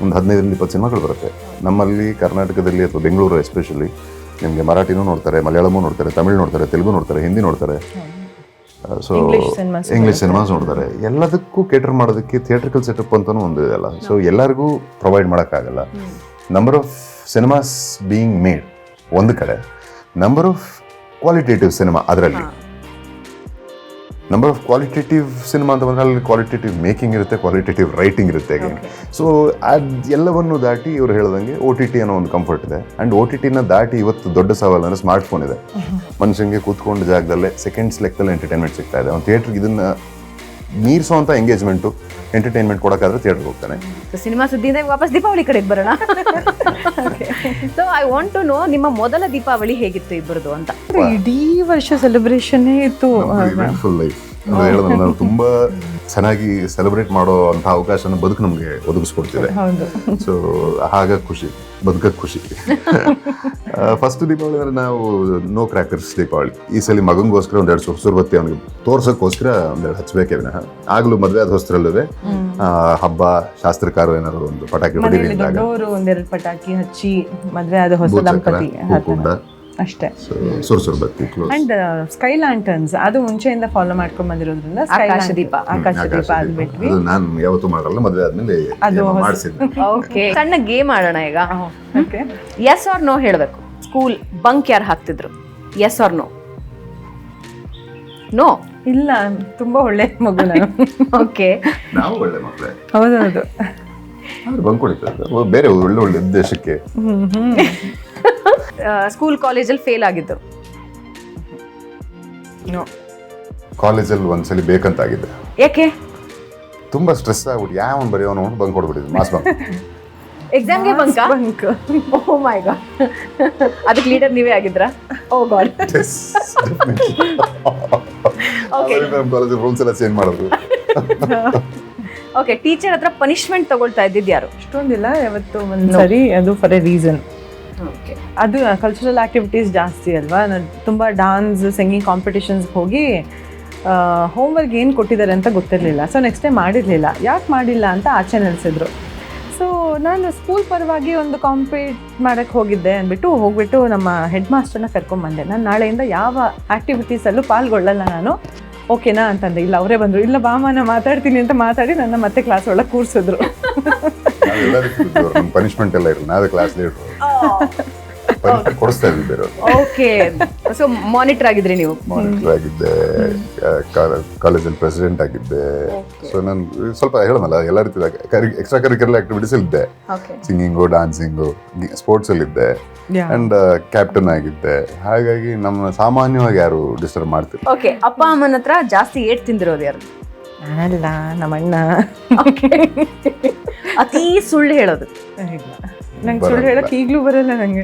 ಒಂದು 15-20 ಸಿನಿಮಾಗಳು ಬರುತ್ತೆ. ನಮ್ಮಲ್ಲಿ ಕರ್ನಾಟಕದಲ್ಲಿ ಅಥವಾ ಬೆಂಗಳೂರು ಎಸ್ಪೆಷಲಿ ನಿಮಗೆ ಮರಾಠಿನೂ ನೋಡ್ತಾರೆ, ಮಲಯಾಳಮೂ ನೋಡ್ತಾರೆ, ತಮಿಳು ನೋಡ್ತಾರೆ, ತೆಲುಗು ನೋಡ್ತಾರೆ, ಹಿಂದಿ ನೋಡ್ತಾರೆ, ಸೊ ಇಂಗ್ಲೀಷ್ ಸಿನಿಮಾಸ್ ನೋಡ್ತಾರೆ. ಎಲ್ಲದಕ್ಕೂ ಕೇಟರ್ ಮಾಡೋದಕ್ಕೆ ಥಿಯೇಟ್ರಿಕಲ್ ಸೆಟಪ್ ಅಂತಲೂ ಒಂದು ಇದೆಯಲ್ಲ. ಸೊ ಎಲ್ಲರಿಗೂ ಪ್ರೊವೈಡ್ ಮಾಡೋಕ್ಕಾಗಲ್ಲ. Number of cinemas being made ಒಂದು ಕಡೆ, ನಂಬರ್ ಆಫ್ ಕ್ವಾಲಿಟೇಟಿವ್ ಸಿನಿಮಾ ಅದರಲ್ಲಿ. ನಂಬರ್ ಆಫ್ ಕ್ವಾಲಿಟೇಟಿವ್ ಸಿನಿಮಾ ಅಂತ ಬಂದರೆ ಅಲ್ಲಿ ಕ್ವಾಲಿಟೇಟಿವ್ ಮೇಕಿಂಗ್ ಇರುತ್ತೆ, ಕ್ವಾಲಿಟೇಟಿವ್ ರೈಟಿಂಗ್ ಇರುತ್ತೆ. ಸೊ ಅದು ಎಲ್ಲವನ್ನು ದಾಟಿ ಇವ್ರು ಹೇಳ್ದಂಗೆ OTT ಅನ್ನೋ ಒಂದು ಕಂಫರ್ಟ್ ಇದೆ. ಆ್ಯಂಡ್ OTTನ ದಾಟಿ ಇವತ್ತು ದೊಡ್ಡ ಸವಾಲು ಅಂದರೆ ಸ್ಮಾರ್ಟ್ಫೋನ್ ಇದೆ. ಮನುಷ್ಯನಿಗೆ ಕೂತ್ಕೊಂಡು ಜಾಗದಲ್ಲೇ ಸೆಕೆಂಡ್ಸ್ ಲೆಕ್ಕದಲ್ಲಿ ಎಂಟರ್ಟೈನ್ಮೆಂಟ್ ಸಿಗ್ತಾ ಇದೆ. ಅವ್ನು ಥಿಯೇಟ್ರಿಗೆ ಇದನ್ನು ಮೀರಿಸೋವಂಥ ಎಂಗೇಜ್ಮೆಂಟು, ಎಂಟರ್ಟೈನ್ಮೆಂಟ್ ಕೊಡೋಕ್ಕಾದ್ರೆ ಥಿಯೇಟ್ರಿಗೆ ಹೋಗ್ತಾನೆ. ಸಿನಿಮಾ ಸುದ್ದಿಯಿಂದ ವಾಪಸ್ ದೀಪಾವಳಿ ಕಡೆಗೆ ಬರೋಣ. So I want to know, ನಿಮ್ಮ ಮೊದಲ ದೀಪಾವಳಿ ಹೇಗಿತ್ತು ಇಬ್ಬರದು ಅಂತ? ಇಡೀ ವರ್ಷ ಸೆಲೆಬ್ರೇಷನ್ ಇತ್ತು. ಇವೆಂಟ್ಫುಲ್ ಲೈಫ್ ಅದು ಹೇಳೋದು, ನಾವು ತುಂಬ ಚೆನ್ನಾಗಿ ಸೆಲೆಬ್ರೇಟ್ ಮಾಡೋ ಅಂಥ ಅವಕಾಶನ ಬದುಕು ನಮಗೆ ಒದಗಿಸ್ಕೊಡ್ತಿದೆ. ಸೊ ಹಾಗಾಗಿ ಖುಷಿ, ಬದುಕಕ್ಕೆ ಖುಷಿ. ಫಸ್ಟ್ ದೀಪಾವಳಿ ಅಂದರೆ ನಾವು ನೋ ಕ್ರ್ಯಾಕರ್ಸ್ ದೀಪಾವಳಿ. ಈ ಸಲ ಮಗಂಗೋಸ್ಕರ ಒಂದೆರಡು ಸುರ್ಬತ್ತಿ ಅವನಿಗೆ ತೋರ್ಸೋಕ್ಕೋಸ್ಕರ ಒಂದೆರಡು ಹಚ್ಬೇಕೇ ವಿನಃ. ಆಗಲೂ ಮದುವೆ ಆದ ಹೊಸರಲ್ಲಿ ಹಬ್ಬ ಶಾಸ್ತ್ರಕಾರ ಏನಾದ್ರು ಒಂದು ಪಟಾಕಿ ಹೊಡಿದಾಗ ಒಂದೆರಡು ಪಟಾಕಿ ಹಚ್ಚಿ ಮದುವೆ ಆದ ಹೊಸ ದಂಪತಿ ಅಷ್ಟೇ. ಸುರ್ಬತ್ತಿ ಅಂಡ್ ಸ್ಕೈ ಲ್ಯಾಂಟರ್ನ್ಸ್ ಅದು ಮುಂಚೆಯಿಂದ ಫಾಲೋ ಮಾಡ್ಕೊಂಡ್ ಬಂದಿರೋದ್ರಿಂದ ಆಕಾಶ ದೀಪ ಅದ್ಬಿಟ್ವಿ. ನಾನು ಯಾವತ್ತೂ ಮಾಡಲ್ಲ, ಮದುವೆ ಆದ್ಮೇಲೆ ಮಾಡಿಸಿದ್ದೆ. ಓಕೆ, ಸಣ್ಣ ಗೇಮ್ ಆಡೋಣ ಈಗ. ಎಸ್ ಆರ್ ನೋ ಹೇಳಬೇಕು. ಸ್ಕೂಲ್ ಬಂಕ್ ಯಾರು ಹಾಕ್ತಿದ್ರು? S R no? ನೋ ಇಲ್ಲ, ತುಂಬಾ ಒಳ್ಳೆ ಮಗು ನಾನು. ಓಕೆ, ನಾವು ಒಳ್ಳೆ ಮಕ್ಕಳೇ. ಹೌದೌದು, ಬಂಕ್ ಹೊಡಿತಾರೆ ಬೇರೆ ಒಳ್ಳೆ ಒಳ್ಳೆ ಉದ್ದೇಶಕ್ಕೆ. ಸ್ಕೂಲ್ ಕಾಲೇಜಲ್ಲಿ ಫೇಲ್ ಆಗಿದ್ದು? ಕಾಲೇಜಲ್ಲಿ ಒಂದ್ಸಲಿ ಬೇಕಂತಾಗಿದ್ದೆ. ಯಾಕೆ? ತುಂಬಾ ಸ್ಟ್ರೆಸ್ ಆಗ್ಬಿಟ್ಟು ಯಾವನ್ ಬರೆಯೋನು ಬಂಕ್ ಹೊಡ್ಬಿಟ್ಟಿದ್ದೆ, ಮಾಸ್ ಬಂಕ್. ಎಕ್ಸಾಮ್ಗೆ ಬಂಕ್? ಓ ಮೈ ಗಾಡ್, ಅದಕ್ಕೆ ಲೀಡರ್ ನೀವೇ ಆಗಿದ್ರಾ? ಓ ಗಾಡ್. ಕಾಲೇಜ್ ರೂಲ್ಸ್ ಎಲ್ಲ ಚೇಂಜ್ ಮಾಡೋದು. ಓಕೆ, ಟೀಚರ್ ಹತ್ರ ಪನಿಷ್ಮೆಂಟ್ ತಗೊಳ್ತಾ ಇದ್ದಿದ್ದು ಯಾರು? ಅಷ್ಟೊಂದಿಲ್ಲ, ಯಾವತ್ತು ಒಂದ್ಸರಿ, ಅದು ಫಾರ್ ಎ ರೀಸನ್. ಅದು ಕಲ್ಚರಲ್ ಆಕ್ಟಿವಿಟೀಸ್ ಜಾಸ್ತಿ ಅಲ್ವಾ. ನಾನು ತುಂಬ ಡಾನ್ಸ್, ಸಿಂಗಿಂಗ್ ಕಾಂಪಿಟೇಷನ್ಸ್ಗೆ ಹೋಗಿ ಹೋಮ್ವರ್ಕ್ ಏನು ಕೊಟ್ಟಿದ್ದಾರೆ ಅಂತ ಗೊತ್ತಿರಲಿಲ್ಲ. ಸೊ ನೆಕ್ಸ್ಟ್ ಟೈಮ್ ಮಾಡಿರಲಿಲ್ಲ. ಯಾಕೆ ಮಾಡಿಲ್ಲ ಅಂತ ಆಚೆ ನೆಲೆಸಿದ್ರು. ಸೊ ನಾನು ಸ್ಕೂಲ್ ಪರವಾಗಿ ಒಂದು ಕಾಂಪೀಟ್ ಮಾಡೋಕ್ಕೆ ಹೋಗಿದ್ದೆ ಅಂದ್ಬಿಟ್ಟು ಹೋಗ್ಬಿಟ್ಟು ನಮ್ಮ ಹೆಡ್ ಮಾಸ್ಟರ್ನ ಕರ್ಕೊಂಡ್ಬಂದೆ. ನಾನು ನಾಳೆಯಿಂದ ಯಾವ ಆ್ಯಕ್ಟಿವಿಟೀಸಲ್ಲೂ ಪಾಲ್ಗೊಳ್ಳಲ್ಲ ನಾನು, ಓಕೆನಾ ಅಂತಂದೆ. ಇಲ್ಲ, ಅವರೇ ಬಂದರು. ಇಲ್ಲ ಬಾಮ, ನಾನು ಮಾತಾಡ್ತೀನಿ ಅಂತ ಮಾತಾಡಿ ನನ್ನ ಮತ್ತೆ ಕ್ಲಾಸ್ ಒಳಗೆ ಕೂರಿಸಿದ್ರು. ಪನಿಷ್ಮೆಂಟ್ ಎಲ್ಲ ಇರಲ್ಲ, ನಾವೇ ಕ್ಲಾಸ್ ಲೀಡರ್ ಕೊಡಿಸ್ತಾ ಇದ್ವಿ ಬೇರೆ. ಓಕೆ, ಸೊ ಮಾನಿಟರ್ ಆಗಿದ್ರಿ ನೀವು? ಮಾನಿಟರ್ ಆಗಿದ್ದೆ, ಕಾಲೇಜಲ್ಲಿ ಪ್ರೆಸಿಡೆಂಟ್ ಆಗಿದ್ದೆ. ಸೊ ನಾನು ಸ್ವಲ್ಪ ಹೇಳೋಣಲ್ಲ, ಎಲ್ಲ ರೀತಿ ಎಕ್ಸ್ಟ್ರಾ ಕರಿಕ್ಯುಲರ್ ಆಕ್ಟಿವಿಟೀಸ್ ಇದ್ದೆ. ಸಿಂಗಿಂಗು, ಡಾನ್ಸಿಂಗು, ಸ್ಪೋರ್ಟ್ಸ್ ಅಲ್ಲಿ ಇದ್ದೆ, ಅಂಡ್ ಕ್ಯಾಪ್ಟನ್ ಆಗಿದ್ದೆ. ಹಾಗಾಗಿ ನಮ್ಮ ಸಾಮಾನ್ಯವಾಗಿ ಯಾರು ಡಿಸ್ಟರ್ಬ್ ಮಾಡ್ತಿಲ್ಲ. ಓಕೆ, ಅಪ್ಪ ಅಮ್ಮನ ಹತ್ರ ಜಾಸ್ತಿ ಏಟ್ ತಿಂದಿರೋದು ಯಾರು? ನಾನಲ್ಲ, ನಮ್ಮ ಅಣ್ಣ. ಅತಿ ಸುಳ್ಳು ಹೇಳೋದು? ನಂಗೆ ಸುಳ್ಳು ಹೇಳಕ್ ಈಗಲೂ ಬರಲ್ಲ. ನಂಗೆ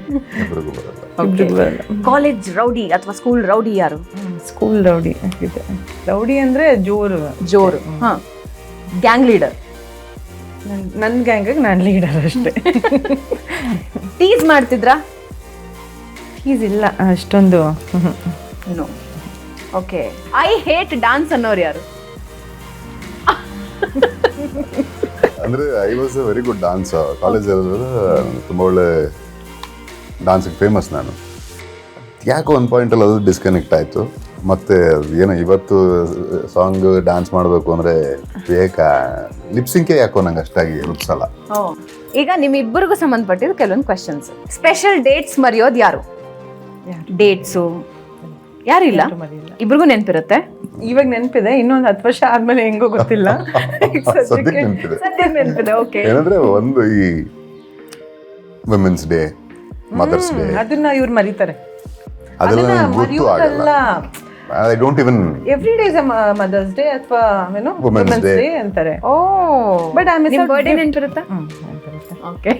ಕಾಲೇಜ್ ರೌಡಿ ಅಥವಾ ಸ್ಕೂಲ್ ರೌಡಿ ಯಾರು? ಸ್ಕೂಲ್ ರೌಡಿ ಆಗಿದೆ. ರೌಡಿ ಅಂದ್ರೆ ಜೋರು. Gang leader? ನನ್ನ ಗ್ಯಾಂಗಿಗೆ ನಾನು ಲೀಡರ್ ಅಷ್ಟೇ. ಟೀಸ್ ಮಾಡ್ತಿದ್ರಾ? ಟೀಸ್ ಇಲ್ಲ ಅಷ್ಟೊಂದು. ಓಕೆ, ಐ ಹೇಟ್ ಡಾನ್ಸ್ ಅನ್ನೋರು ಯಾರು? ಅಂದರೆ I was A very good dance. ಕಾಲೇಜಲ್ಲಿ ತುಂಬ ಒಳ್ಳೆ ಡಾನ್ಸಿಗೆ ಫೇಮಸ್ ನಾನು. ಯಾಕೋ ಒಂದು ಪಾಯಿಂಟಲ್ಲಿ ಅದು ಡಿಸ್ಕನೆಕ್ಟ್ ಆಯಿತು. ಮತ್ತು ಏನೋ ಇವತ್ತು ಸಾಂಗ್ ಡ್ಯಾನ್ಸ್ ಮಾಡಬೇಕು ಅಂದರೆ ಬೇಕಾ ಲಿಪ್ಸಿಂಕೆ ಯಾಕೋ ನಂಗೆ ಅಷ್ಟಾಗಿ ರುಚಿಸಲ್ಲ. ಈಗ ನಿಮ್ಮಿಬ್ಬರಿಗೂ ಸಂಬಂಧಪಟ್ಟಿದ್ದು ಕೆಲವೊಂದು ಕ್ವೆಶನ್ಸ್. ಸ್ಪೆಷಲ್ ಡೇಟ್ಸ್ ಮರೆಯೋದು ಯಾರು? ಡೇಟ್ಸು ಯಾರಿಲ್ಲ? ಇಬ್ರಿಗೂ ನೆನಪಿರುತ್ತೆ. ಇವಾಗ ನೆನಪಿದೆ, ಇನ್ನೊಂದು 10 ವರ್ಷ ಆದ್ಮೇಲೆ ಹೆಂಗೋ ಗೊತ್ತಿಲ್ಲ. ಸದ್ಯಕ್ಕೆ ನೆನಪಿದೆ. ಸದ್ಯಕ್ಕೆ ನೆನಪಿದೆ. ಓಕೆ. ಏನಂದ್ರೆ ಒಂದು ಈ ವುಮೆನ್ಸ್ ಡೇ, ಮದರ್ಸ್ ಡೇ, ಅದನ್ನ ಇವ್ರು ಮರೀತಾರೆ. ಅದೆಲ್ಲ ನನಗೆ ಗೊತ್ತು ಆಗಲ್ಲ. I don't even every day is mother's day ಅಥವಾ ಏನೋ Women's ವುಮೆನ್ಸ್ Day. ಡೇ ಅಂತಾರೆ. Oh but I miss birthday ನೆನಪಿರುತ್ತಾ? ಓಕೆ.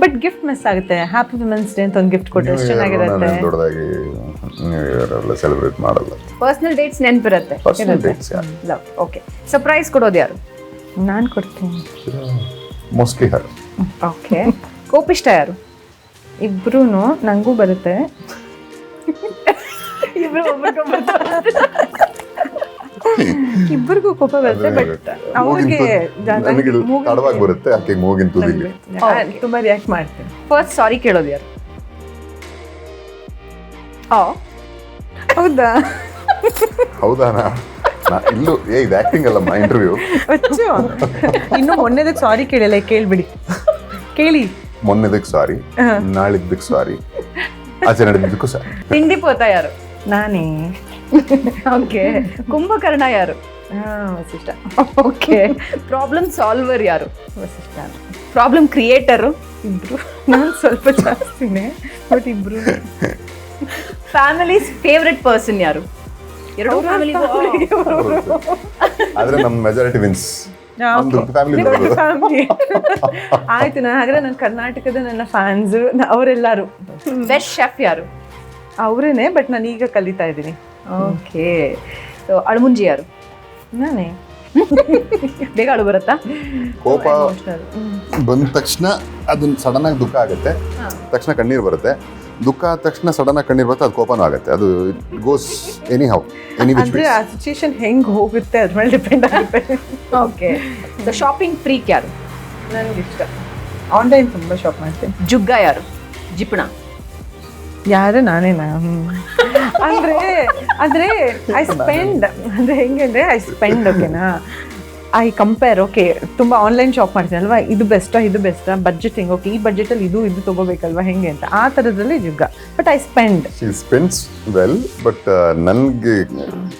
ಬಟ್ ಗಿಫ್ಟ್ ಮಿಸ್ ಆಗುತ್ತೆ. ಹ್ಯಾಪಿ ವುಮೆನ್ಸ್ ಡೇ ಅಂತ ಒಂದು ಗಿಫ್ಟ್ ಕೊಟ್ಟರೆ ಎಷ್ಟು ಚೆನ್ನಾಗಿರುತ್ತೆ. ದೊಡ್ಡದಾಗಿ ನ್ಯೂ ಇಯರ್ ಎಲ್ಲ ಸೆಲೆಬ್ರೇಟ್ ಮಾಡಲ್ಲ. ಪರ್ಸನಲ್ ಡೇಟ್ಸ್ ನೆನಪಿರುತ್ತೆ. Personal dates love. Okay. Surprise ಕೊಡೋದು ಯಾರು? ನಾನು ಕೊಡ್ತೀನಿ. ಮೋಸ್ಟ್ಲಿ ಹರ್. ಓಕೆ. ಕೋಪಿಷ್ಟ ಯಾರು? ಇಬ್ರು ನಂಗೂ ಬರುತ್ತೆ. ಇಬ್ಬರಿಗೂ ಕೋಪ ಬರುತ್ತೆ. ಬಟ್ ಅವ್ರಿಗೆ ನನಗೆ ತಡವಾಗಿ ಬರುತ್ತೆ, ಆಕೆ ಮೂಗಿನ ತುದಿಗೆ ತುಂಬಾ ರಿಯಾಕ್ಟ್ ಮಾಡ್ತೀನಿ. ಫಸ್ಟ್ ಸಾರಿ ಕೇಳೋದು ಯಾರು? ಹೌದಾ? ಹೌದಾನಾ? ಇಲ್ಲೂ ಇದು ಆಕ್ಟಿಂಗ್ ಅಲ್ಲಮ್ಮ, ಇಂಟರ್ವ್ಯೂ. ಇನ್ನು ಮೊನ್ನೆದಕ್ಕೆ ಸಾರಿ ಕೇಳಿಲ್ಲ, ಕೇಳ್ಬಿಡಿ. ಕೇಳಿ. ಮೊನ್ನೆದಕ್ಕೆ ಸಾರಿ, ನಾಳಿದ್ದಕ್ಕೆ ಸಾರಿ, ಆಚೆ ನಡೆದಿದ್ದಕ್ಕೂ ಸಾರಿ. ತಿಂಡಿ ಪೋತ ಯಾರು? ನಾನೇ. ಓಕೆ. ಕುಂಭಕರ್ಣ ಯಾರು? ವಸಿಷ್ಠ. ಓಕೆ. ಪ್ರಾಬ್ಲಮ್ ಸಾಲ್ವರ್ ಯಾರು? ವಸಿಷ್ಠ. Problem creator? ಇಬ್ರು. ನಾನು ಸ್ವಲ್ಪ ಜಾಸ್ತಿನೇ, ಬಟ್ ಇಬ್ರು. ಫ್ಯಾಮಿಲೀಸ್ ಫೇವ್ರೆಟ್ ಪರ್ಸನ್ ಯಾರು? ಎರಡು ಫ್ಯಾಮಿಲಿ. ಆದ್ರೆ ನಮ್ಮ ಮೆಜಾರಿಟಿ ವಿನ್ಸ್. ಒಂದು ಫ್ಯಾಮಿಲಿ. ಆಯ್ತು. ಹಾಗಾದ್ರೆ ನನ್ನ ಕರ್ನಾಟಕದ ನನ್ನ ಫ್ಯಾನ್ಸ್ ಅವರೆಲ್ಲರೂ. ಬೆಸ್ಟ್ ಶೆಫ್ ಯಾರು? ಅವರೇನೆ, ಬಟ್ ನಾನು ಈಗ ಕಲಿತಾ ಇದ್ದೀನಿ. ಓಕೆ. ಸೊ ಅಳಮುಂಜಿ ಯಾರು? ನಾನೇ. ಬೇಗ ಅಳು ಬರುತ್ತಾ? ಕೋಪ ಬಂದ ತಕ್ಷಣ ಅದನ್ನ ಸಡನ್ ಆಗಿ ದುಃಖ ಆಗುತ್ತೆ, ತಕ್ಷಣ ಕಣ್ಣೀರು ಬರುತ್ತೆ. ದುಃಖ ಆದ ತಕ್ಷಣ ಸಡನ್ ಆಗಿ ಕಣ್ಣೀರು ಬರುತ್ತೆ, ಅದು ಕೋಪನೂ ಆಗುತ್ತೆ. ಅದು goes any how, any which ಅಂದ್ರೆ ಆ ಸಿಚುಯೇಷನ್ ಹೆಂಗ್ ಹೋಗುತ್ತೆ ಅದ್ರ ಮೇಲೆ ಡಿಪೆಂಡ್ ಆಗುತ್ತೆ. ಓಕೆ. ಸೊ ಶಾಪಿಂಗ್ ಫ್ರೀಕ್ ಯಾರು? ನನಗೆ ಇಷ್ಟ. ಆನ್ಲೈನ್ ತುಂಬಾ ಶಾಪ್ ಮಾಡ್ತೀನಿ. ಜುಗ್ಗ ಯಾರು? ಜಿಪಣ ಯಾರು? ನಾನೇನಾ? ಅಂದ್ರೆ ಐ ಸ್ಪೆಂಡ್, ಅಂದ್ರೆ ಹೆಂಗಂದ್ರೆ ಐ ಸ್ಪೆಂಡ್. ಓಕೆನಾ? I compare. ಓಕೆ, ತುಂಬ ಆನ್ಲೈನ್ ಶಾಪ್ ಮಾಡ್ತೀನಿ ಅಲ್ವಾ, ಇದು ಬೆಸ್ಟಾ ಬಡ್ಜೆಟಿಂಗ್. ಓಕೆ, ಈ ಬಡ್ಜೆಟಲ್ಲಿ ಇದು ತೊಗೋಬೇಕಲ್ವಾ, ಹೆಂಗೆ ಅಂತ ಆ ಥರದಲ್ಲಿ ಜುಗ್ಗ. But I spend. She spends well, but ನನಗೆ